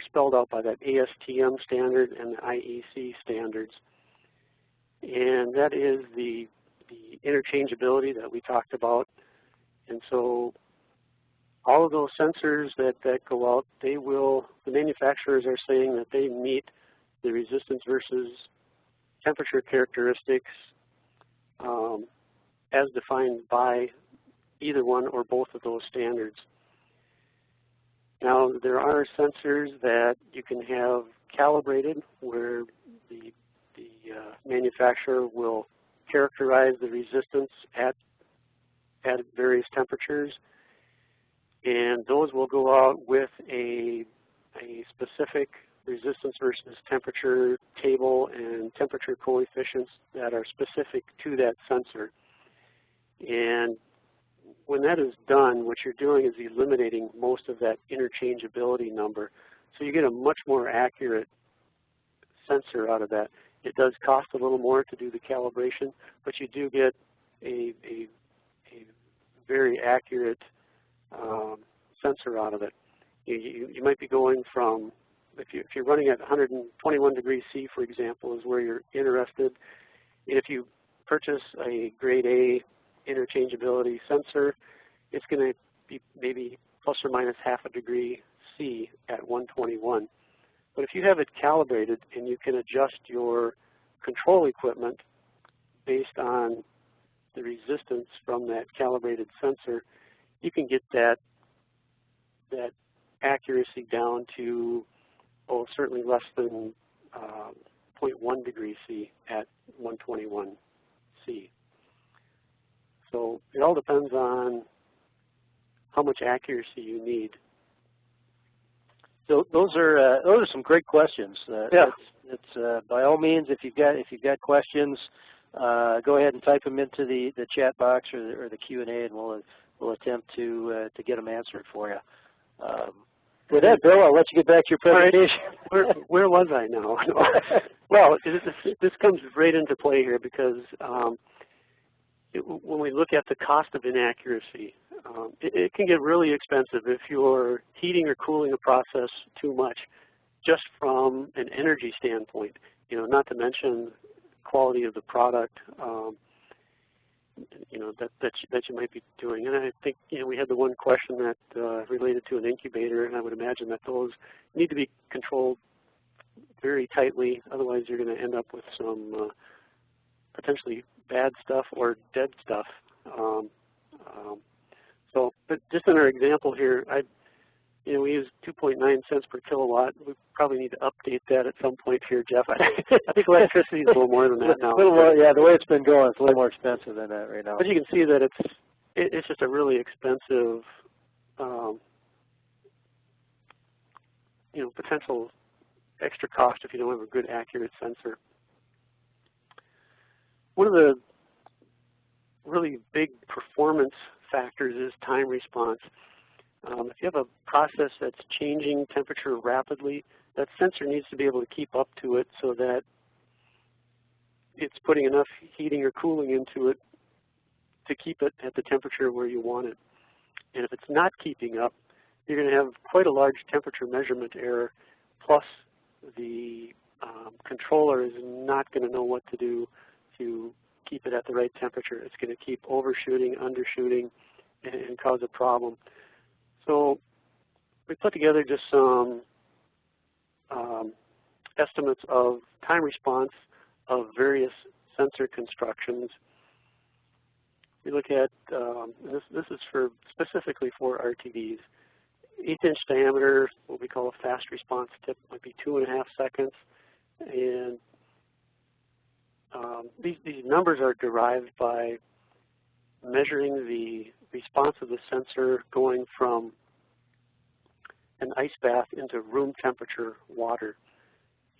spelled out by that ASTM standard and the IEC standards. And that is the interchangeability that we talked about. And so all of those sensors that go out, the manufacturers are saying that they meet the resistance versus temperature characteristics as defined by either one or both of those standards. Now, there are sensors that you can have calibrated where the manufacturer will characterize the resistance at various temperatures, and those will go out with a specific resistance versus temperature table and temperature coefficients that are specific to that sensor. And when that is done, what you're doing is eliminating most of that interchangeability number. So you get a much more accurate sensor out of that. It does cost a little more to do the calibration, but you do get a very accurate sensor out of it. You might be going from, if you're running at 121 degrees C, for example, is where you're interested. If you purchase a grade A interchangeability sensor, it's going to be maybe plus or minus half a degree C at 121. But if you have it calibrated and you can adjust your control equipment based on the resistance from that calibrated sensor, you can get that accuracy down to, certainly less than 0.1 degrees C at 121 C. So it all depends on how much accuracy you need. So those are some great questions. Yeah. It's by all means, if you've got questions, go ahead and type them into the chat box or the Q&A, and we'll attempt to get them answered for you. With that, Bill, I'll let you get back to your presentation. Right. Where was I now? Well, this comes right into play here because when we look at the cost of inaccuracy, it can get really expensive if you're heating or cooling a process too much, just from an energy standpoint. Not to mention quality of the product. That you might be doing. And I think we had the one question that related to an incubator, and I would imagine that those need to be controlled very tightly. Otherwise, you're going to end up with some potentially bad stuff or dead stuff. But just in our example here, we use 2.9 cents per kilowatt. We probably need to update that at some point here, Jeff. I think electricity is a little more than that now. A little more, yeah. The way it's been going, it's a little more expensive than that right now. But you can see that it's just a really expensive, potential extra cost if you don't have a good, accurate sensor. One of the really big performance factors is time response. If you have a process that's changing temperature rapidly, that sensor needs to be able to keep up to it so that it's putting enough heating or cooling into it to keep it at the temperature where you want it. And if it's not keeping up, you're going to have quite a large temperature measurement error, plus the controller is not going to know what to do to keep it at the right temperature. It's going to keep overshooting, undershooting, and cause a problem. So we put together just some estimates of time response of various sensor constructions. We look at, this is for specifically for RTDs, 1/8-inch diameter, what we call a fast response tip, might be 2.5 seconds. And these numbers are derived by measuring the response of the sensor going from an ice bath into room temperature water.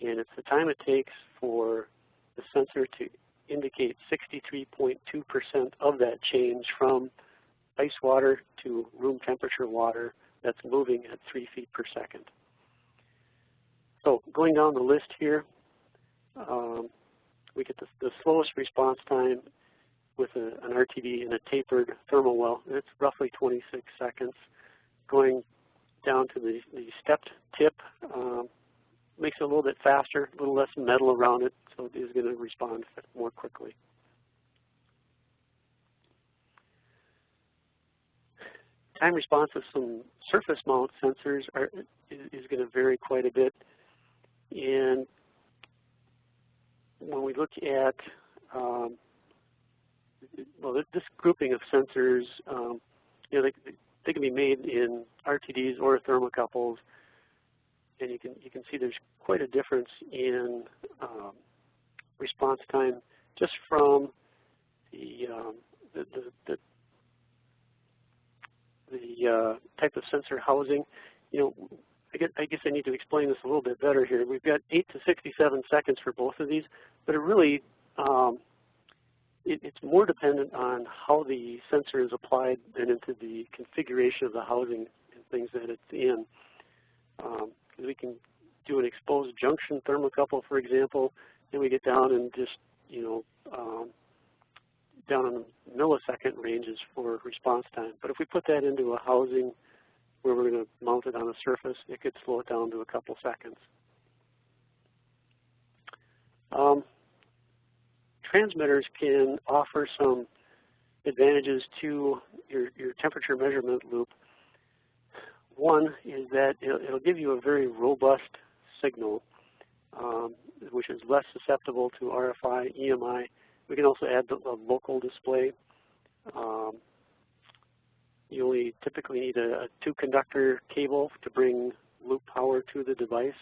And it's the time it takes for the sensor to indicate 63.2% of that change from ice water to room temperature water that's moving at 3 feet per second. So going down the list here, we get the slowest response time with an RTD in a tapered thermal well. It's roughly 26 seconds. Going down to the stepped tip, makes it a little bit faster, a little less metal around it, so it is going to respond more quickly. Time response of some surface mount sensors is going to vary quite a bit. And when we look at this grouping of sensors, you know, they can be made in RTDs or thermocouples, and you can see there's quite a difference in response time just from the type of sensor housing. You know, I guess I need to explain this a little bit better here. We've got 8 to 67 seconds for both of these, but it really it's more dependent on how the sensor is applied and into the configuration of the housing and things that it's in. We can do an exposed junction thermocouple, for example, and we get down and just, you know, down in the millisecond ranges for response time. But if we put that into a housing where we're going to mount it on a surface, it could slow it down to a couple seconds. Transmitters can offer some advantages to your temperature measurement loop. One is that it'll give you a very robust signal, which is less susceptible to RFI, EMI. We can also add a local display. You only typically need a 2-conductor cable to bring loop power to the device.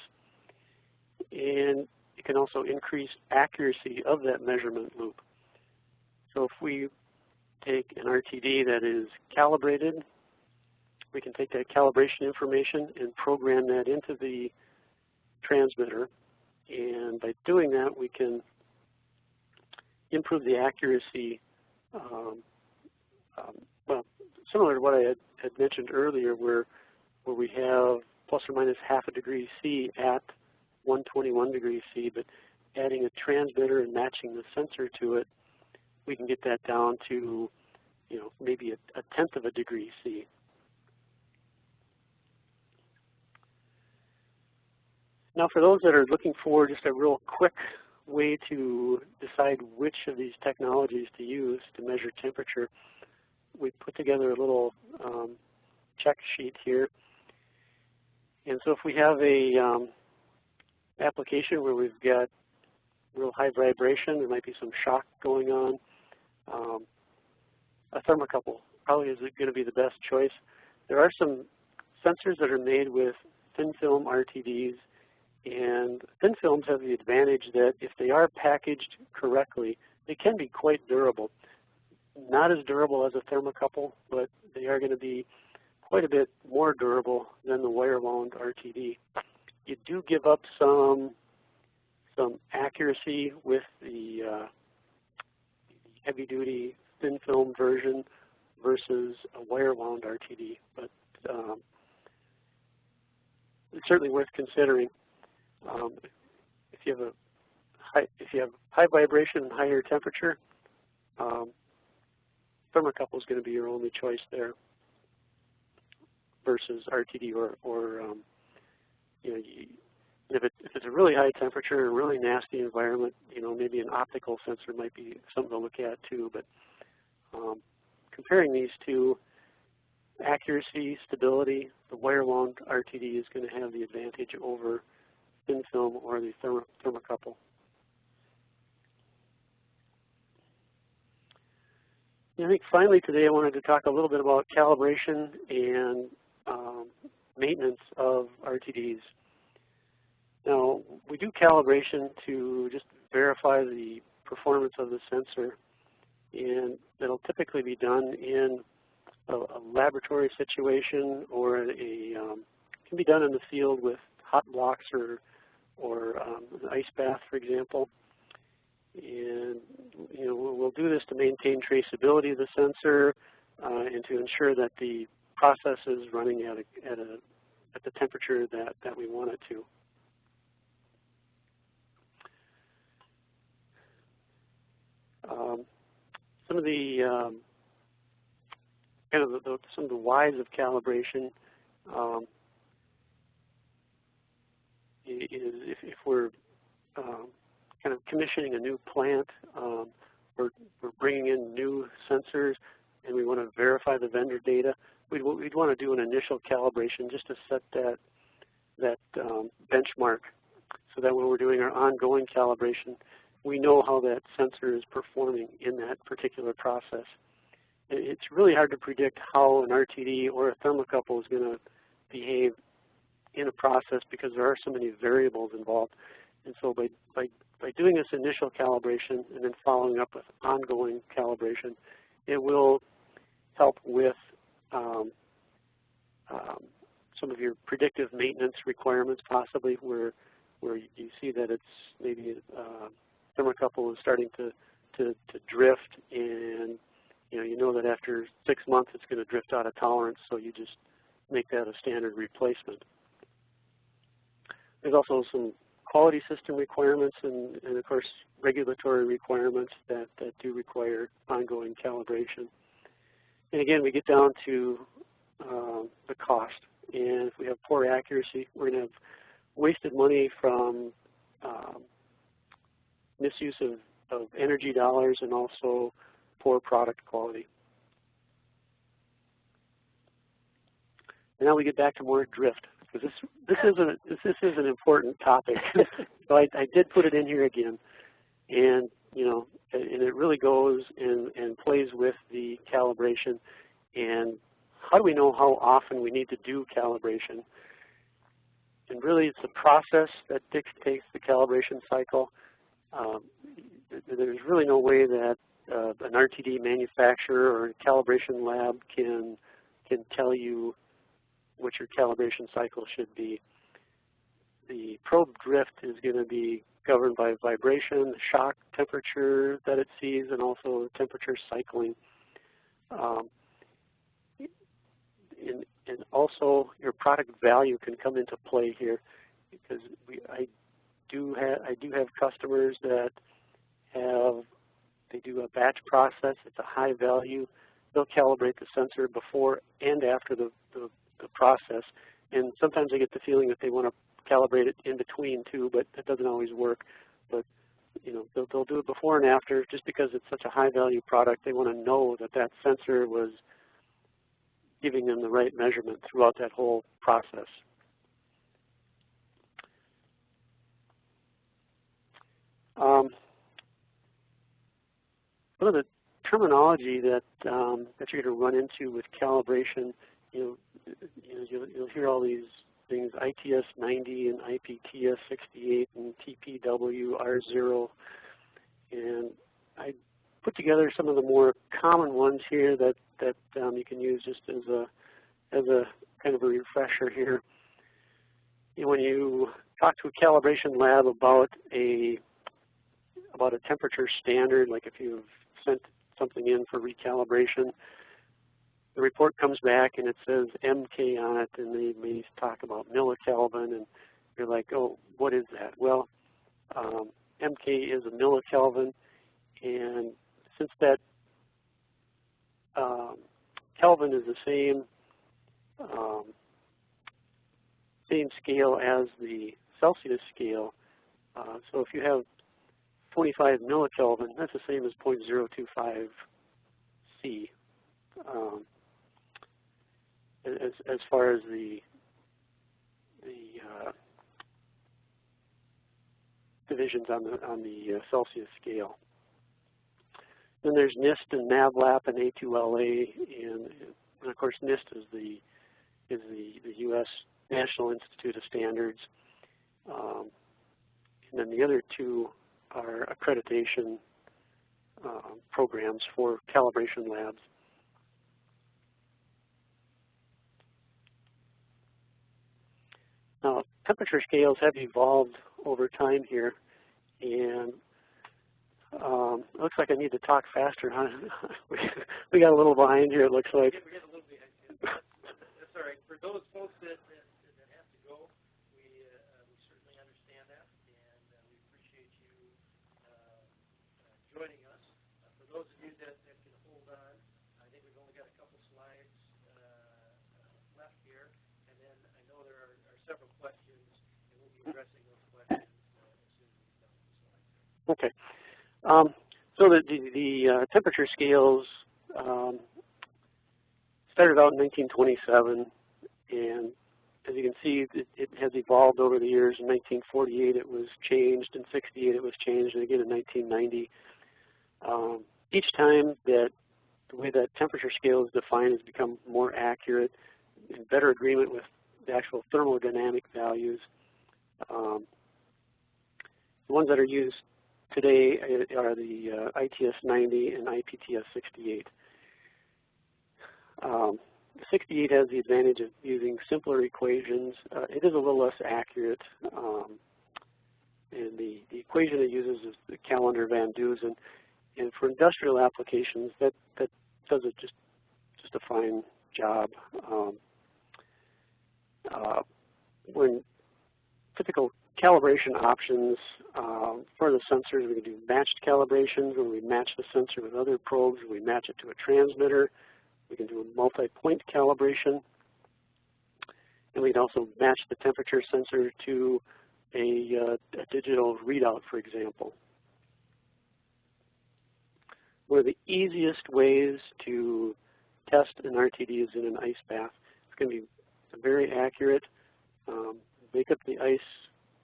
And it can also increase accuracy of that measurement loop. So if we take an RTD that is calibrated, we can take that calibration information and program that into the transmitter. And by doing that, we can improve the accuracy, well, similar to what I had mentioned earlier, where we have plus or minus half a degree C at 121 degrees C, but adding a transmitter and matching the sensor to it, we can get that down to, you know, maybe a 1/10 of a degree C. Now, for those that are looking for just a real quick way to decide which of these technologies to use to measure temperature, we put together a little check sheet here. And so if we have a application where we've got real high vibration, there might be some shock going on, a thermocouple probably is going to be the best choice. There are some sensors that are made with thin film RTDs, and thin films have the advantage that if they are packaged correctly, they can be quite durable. Not as durable as a thermocouple, but they are going to be quite a bit more durable than the wire-wound RTD. You do give up some accuracy with the heavy-duty thin film version versus a wire-wound RTD, but it's certainly worth considering. If you have high vibration and higher temperature, thermocouple is going to be your only choice there. versus RTD or you know, if it's a really high temperature, a really nasty environment, you know, maybe an optical sensor might be something to look at too. But comparing these two, accuracy, stability, the wire-wound RTD is going to have the advantage over thin film or the thermocouple. I think finally today I wanted to talk a little bit about calibration and maintenance of RTDs. Now, we do calibration to just verify the performance of the sensor, and that'll typically be done in a laboratory situation, or can be done in the field with hot blocks or an ice bath, for example. And you know, we'll do this to maintain traceability of the sensor and to ensure that the process is running at the temperature that we want it to. Some of the some of the whys of calibration is if we're kind of commissioning a new plant, we're bringing in new sensors, and we want to verify the vendor data. We'd want to do an initial calibration just to set that benchmark, so that when we're doing our ongoing calibration, we know how that sensor is performing in that particular process. It's really hard to predict how an RTD or a thermocouple is going to behave in a process because there are so many variables involved. And so by doing this initial calibration and then following up with ongoing calibration, it will help with some of your predictive maintenance requirements, possibly where you see that it's maybe thermocouple is starting to drift, and you know that after 6 months it's going to drift out of tolerance, so you just make that a standard replacement. There's also some quality system requirements and of course regulatory requirements that do require ongoing calibration. And again, we get down to the cost, and if we have poor accuracy, we're going to have wasted money from misuse of energy dollars and also poor product quality. And now we get back to more drift, because this is an important topic. So I did put it in here again, and and it really goes and plays with the calibration. And how do we know how often we need to do calibration? And really, it's the process that dictates the calibration cycle. There's really no way that an RTD manufacturer or a calibration lab can tell you what your calibration cycle should be. The probe drift is going to be governed by vibration, the shock temperature that it sees, and also temperature cycling. And also your product value can come into play here, because I do have customers that they do a batch process. It's a high value. They'll calibrate the sensor before and after the process, and sometimes I get the feeling that they want to calibrate it in between too, but that doesn't always work. But they'll do it before and after, just because it's such a high value product. They want to know that that sensor was giving them the right measurement throughout that whole process. Some of the terminology that you're going to run into with calibration, you'll hear all these things: ITS 90 and IPTS 68 and TPW R0, and I put together some of the more common ones here that you can use just as a kind of a refresher here. When you talk to a calibration lab about a temperature standard, like if you've sent something in for recalibration, the report comes back and it says MK on it, and they may talk about millikelvin, and you're like, oh, what is that? Well, MK is a millikelvin, and since that Kelvin is the same same scale as the Celsius scale. So if you have 25 millikelvin, that's the same as 0.025 C as far as the divisions on the Celsius scale. Then there's NIST and NAVLAP and A2LA, and of course NIST is the U.S. National Institute of Standards, and then the other two are accreditation programs for calibration labs. Now, temperature scales have evolved over time here, and it looks like I need to talk faster, huh? We got a little behind here, it looks like. We got a little behind. That's all right. For those folks that have to go, we certainly understand that, and we appreciate you joining us. For those of you that can hold on, I think we've only got a couple slides left here, and then I know there are several questions, and we'll be addressing those questions as soon as we come to the slides. Okay. So the temperature scales started out in 1927, and as you can see, it has evolved over the years. In 1948, it was changed. In 68, it was changed, and again in 1990. Each time that the way that temperature scale is defined has become more accurate, in better agreement with the actual thermodynamic values. The ones that are used today are the ITS 90 and IPTS 68. The 68 has the advantage of using simpler equations. It is a little less accurate, and the equation it uses is the Callender-Van Dusen. And for industrial applications, that does it just a fine job. When typical calibration options for the sensors, we can do matched calibrations when we match the sensor with other probes. We match it to a transmitter. We can do a multi-point calibration. And we can also match the temperature sensor to a digital readout, for example. One of the easiest ways to test an RTD is in an ice bath. It's going to be very accurate. Make up the ice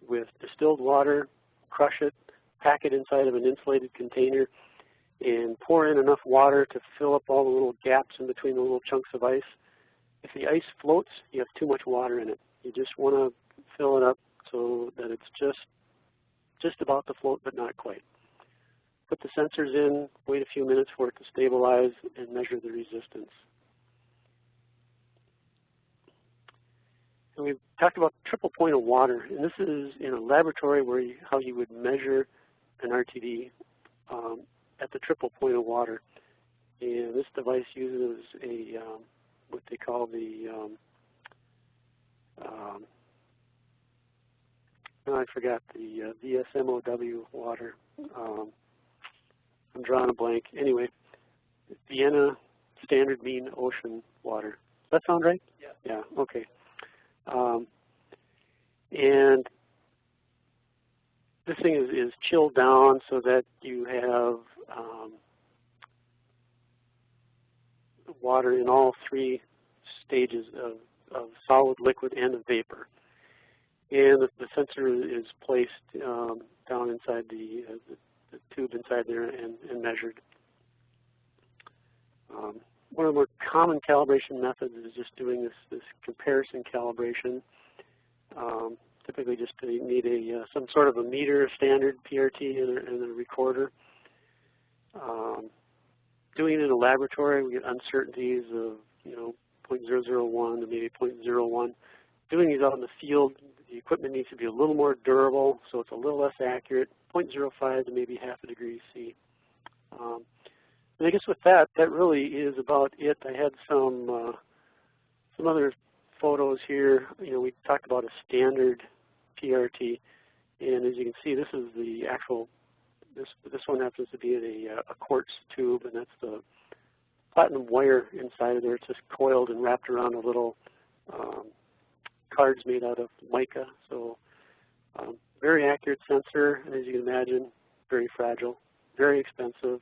with distilled water, crush it, pack it inside of an insulated container, and pour in enough water to fill up all the little gaps in between the little chunks of ice. If the ice floats, you have too much water in it. You just want to fill it up so that it's just about to float, but not quite. Put the sensors in, wait a few minutes for it to stabilize, and measure the resistance. And we've talked about triple point of water, and this is in a laboratory where how you would measure an RTD at the triple point of water. And this device uses a what they call the I forgot the VSMOW water. I'm drawing a blank. Anyway, Vienna Standard Mean Ocean Water. Does that sound right? Yeah. Yeah. Okay. And this thing is chilled down so that you have water in all three stages of solid, liquid, and of vapor. And the sensor is placed down inside the tube inside there and measured. One of the more common calibration methods is just doing this comparison calibration. Typically just you need some sort of a meter, a standard PRT, and a recorder. Doing it in a laboratory, we get uncertainties of 0.001 to maybe 0.01. Doing these out in the field, the equipment needs to be a little more durable, so it's a little less accurate, 0.05 to maybe half a degree C. And I guess with that really is about it. I had some other photos here. We talked about a standard PRT, and as you can see, this is the actual. This one happens to be in a quartz tube, and that's the platinum wire inside of there. It's just coiled and wrapped around a little cards made out of mica. So very accurate sensor, as you can imagine, very fragile, very expensive,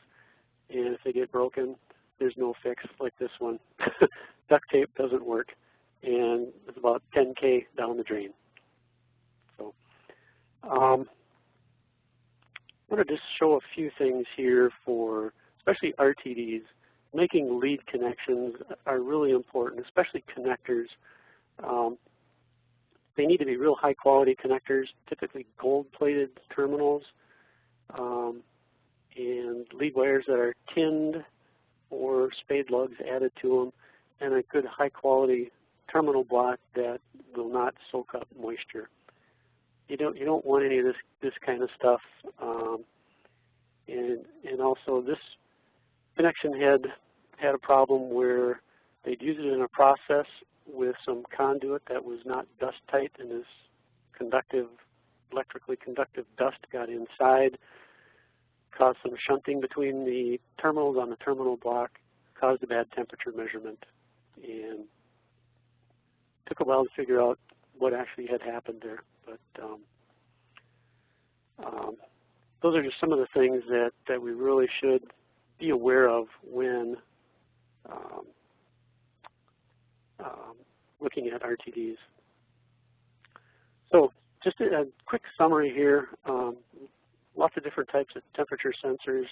and if they get broken, there's no fix like this one. Duct tape doesn't work, and it's about 10K down the drain. So I want to just show a few things here for especially RTDs. Making lead connections are really important, especially connectors. They need to be real high quality connectors, typically gold-plated terminals, and lead wires that are tinned or spade lugs added to them, and a good high quality terminal block that will not soak up moisture. You don't want any of this kind of stuff. And also this connection had a problem where they'd use it in a process with some conduit that was not dust tight, and this electrically conductive dust got inside, caused some shunting between the terminals on the terminal block, caused a bad temperature measurement, and took a while to figure out what actually had happened there. But those are just some of the things that we really should be aware of when looking at RTDs. So just a quick summary here. Lots of different types of temperature sensors.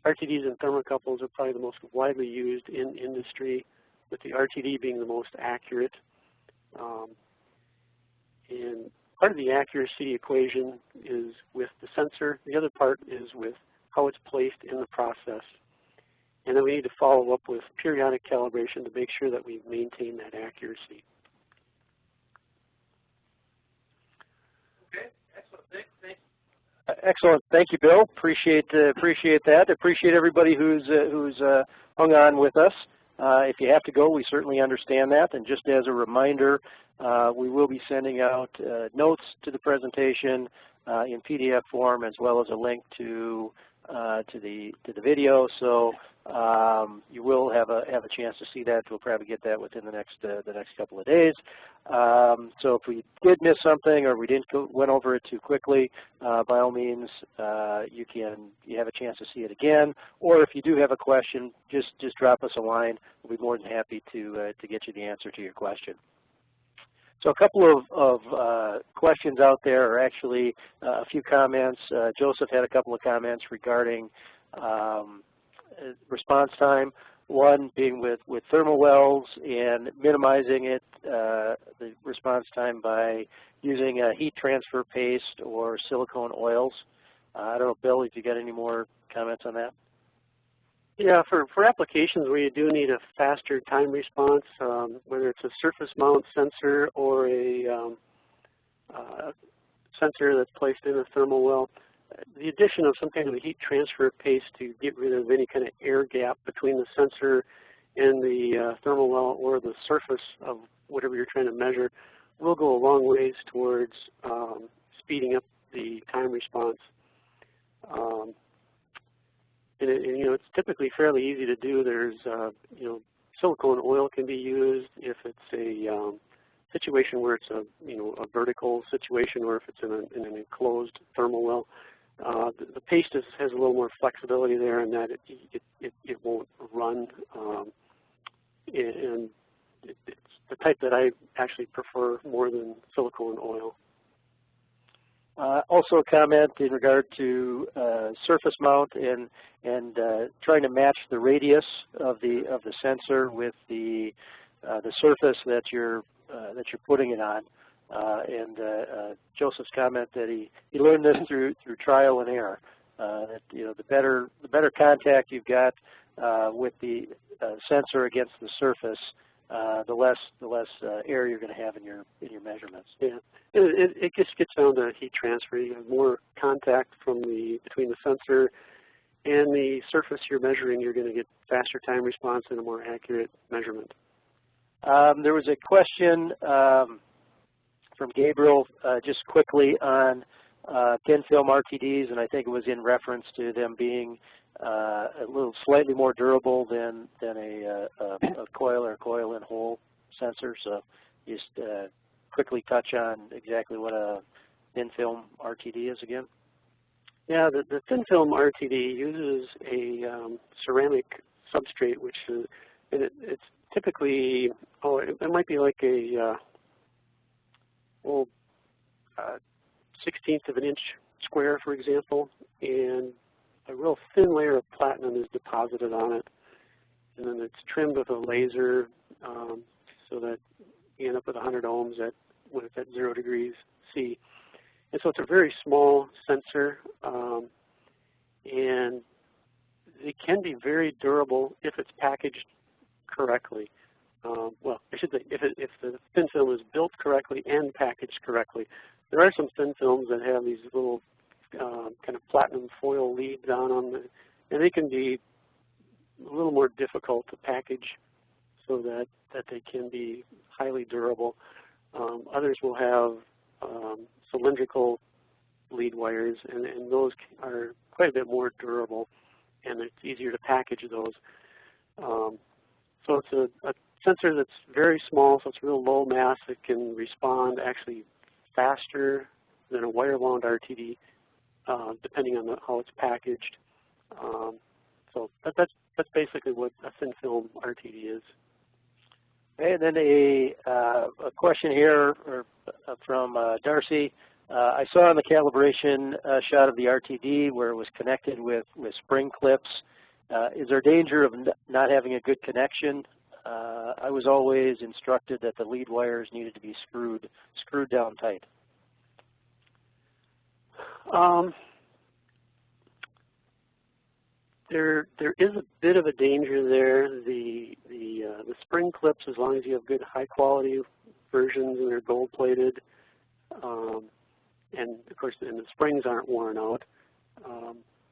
RTDs and thermocouples are probably the most widely used in industry, with the RTD being the most accurate. And part of the accuracy equation is with the sensor. The other part is with how it's placed in the process. And then we need to follow up with periodic calibration to make sure that we maintain that accuracy. Okay, excellent. Thanks. Excellent. Thank you, Bill. Appreciate that. Appreciate everybody who's hung on with us. If you have to go, we certainly understand that. And just as a reminder, we will be sending out notes to the presentation in PDF form, as well as a link to the video. So you will have a chance to see that. We'll probably get that within the next couple of days. So if we did miss something or we went over it too quickly, by all means, you have a chance to see it again. Or if you do have a question, just drop us a line. We'll be more than happy to get you the answer to your question. So a couple of questions out there, or actually a few comments. Joseph had a couple of comments regarding response time. One being with thermal wells and minimizing it, the response time by using a heat transfer paste or silicone oils. I don't know, Bill, if you got any more comments on that? Yeah, for applications where you do need a faster time response, whether it's a surface mount sensor or a sensor that's placed in a thermal well, the addition of some kind of a heat transfer paste to get rid of any kind of air gap between the sensor and the thermal well or the surface of whatever you're trying to measure will go a long ways towards speeding up the time response. And it's typically fairly easy to do. There's, silicone oil can be used if it's a situation where it's a vertical situation, or if it's in an enclosed thermal well. The paste has a little more flexibility there, in that it won't run, and it's the type that I actually prefer more than silicone oil. Also a comment in regard to surface mount and trying to match the radius of the sensor with the surface that you're putting it on. Joseph's comment that he learned this through trial and error. That the better contact you've got with the sensor against the surface, the less air you're going to have in your measurements. Yeah, it just gets down to heat transfer. You have more contact between the sensor and the surface you're measuring. You're going to get faster time response and a more accurate measurement. There was a question from Gabriel just quickly on thin film RTDs, and I think it was in reference to them being a little slightly more durable than a coil or coil-in-hole sensor. So just quickly touch on exactly what a thin film RTD is again? Yeah, the thin film RTD uses a ceramic substrate, which is, it's typically, it might be like a 1/16 of an inch square, for example, and a real thin layer of platinum is deposited on it, and then it's trimmed with a laser so that you end up with 100 ohms when it's at 0 degrees C. And so it's a very small sensor, and it can be very durable if it's packaged correctly. Well, I should say if the thin film is built correctly and packaged correctly. There are some thin films that have these little kind of platinum foil leads on them, and they can be a little more difficult to package so that they can be highly durable. Others will have cylindrical lead wires, and those are quite a bit more durable, and it's easier to package those. So it's a sensor that's very small, so it's real low mass. It can respond actually faster than a wire-wound RTD, depending on how it's packaged. So that's basically what a thin film RTD is. Okay, and then a question here from Darcy. I saw on the calibration shot of the RTD where it was connected with spring clips. Is there danger of not having a good connection? I was always instructed that the lead wires needed to be screwed down tight. There is a bit of a danger there. The spring clips, as long as you have good high quality versions and they're gold plated, and of course, and the springs aren't worn out,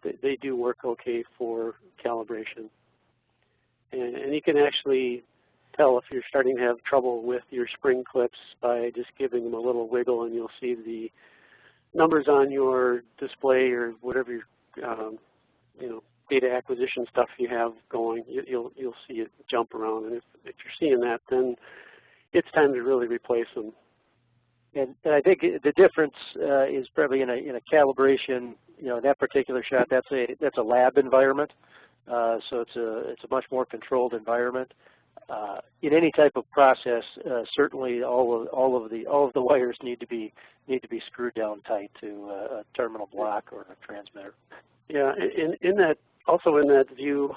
they do work okay for calibration. And you can actually tell if you're starting to have trouble with your spring clips by just giving them a little wiggle, and you'll see the numbers on your display or whatever your data acquisition stuff you have going. You'll see it jump around, and if you're seeing that, then it's time to really replace them. And I think the difference is probably in a calibration. In that particular shot, that's a lab environment, so it's a much more controlled environment. In any type of process, certainly all of the wires need to be screwed down tight to a terminal block or a transmitter. Yeah, in that view,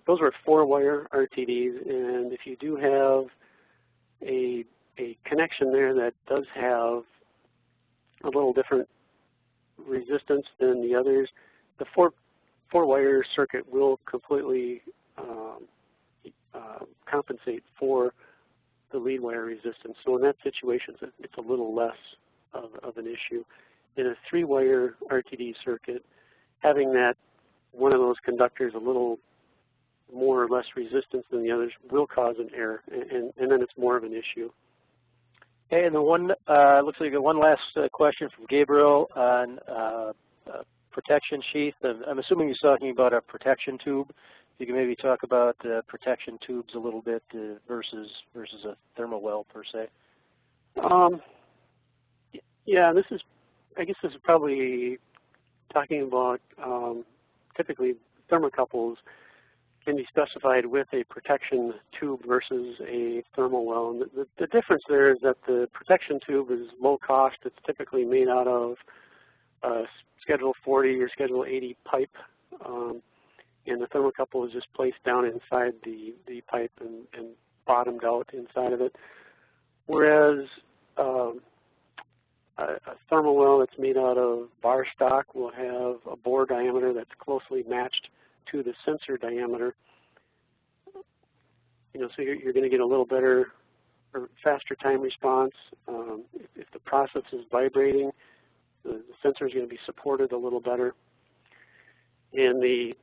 those were 4-wire RTDs, and if you do have a connection there that does have a little different resistance than the others, the 4-wire circuit will completely compensate for the lead wire resistance. So in that situation, it's a little less of an issue. In a 3-wire RTD circuit, having that one of those conductors a little more or less resistance than the others will cause an error, and then it's more of an issue. Okay, and the one looks like one last question from Gabriel on protection sheath. I'm assuming he's talking about a protection tube. If you can maybe talk about protection tubes a little bit versus a thermal well per se. Yeah, I guess this is probably talking about typically thermocouples can be specified with a protection tube versus a thermal well. And the difference there is that the protection tube is low cost. It's typically made out of Schedule 40 or Schedule 80 pipe, and the thermocouple is just placed down inside the pipe and bottomed out inside of it. Whereas a thermal well that's made out of bar stock will have a bore diameter that's closely matched to the sensor diameter. So you're going to get a little better or faster time response. If the process is vibrating, the sensor is going to be supported a little better. And the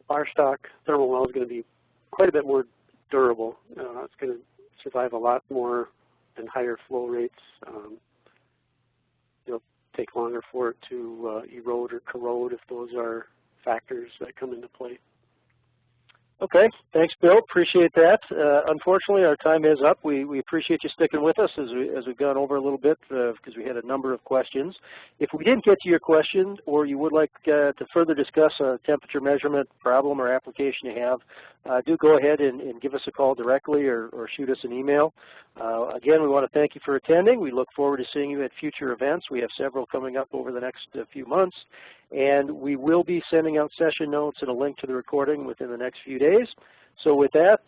bar stock thermal well is going to be quite a bit more durable. It's going to survive a lot more and higher flow rates. It'll take longer for it to erode or corrode if those are factors that come into play. Okay, thanks, Bill. Appreciate that. Unfortunately, our time is up. We appreciate you sticking with us as we've gone over a little bit because we had a number of questions. If we didn't get to your question or you would like to further discuss a temperature measurement problem or application you have, do go ahead and give us a call directly or shoot us an email. Again, we want to thank you for attending. We look forward to seeing you at future events. We have several coming up over the next few months. And we will be sending out session notes and a link to the recording within the next few days. So with that,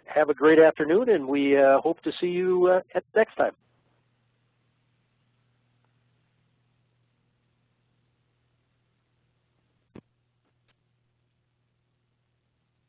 have a great afternoon, and we hope to see you at next time.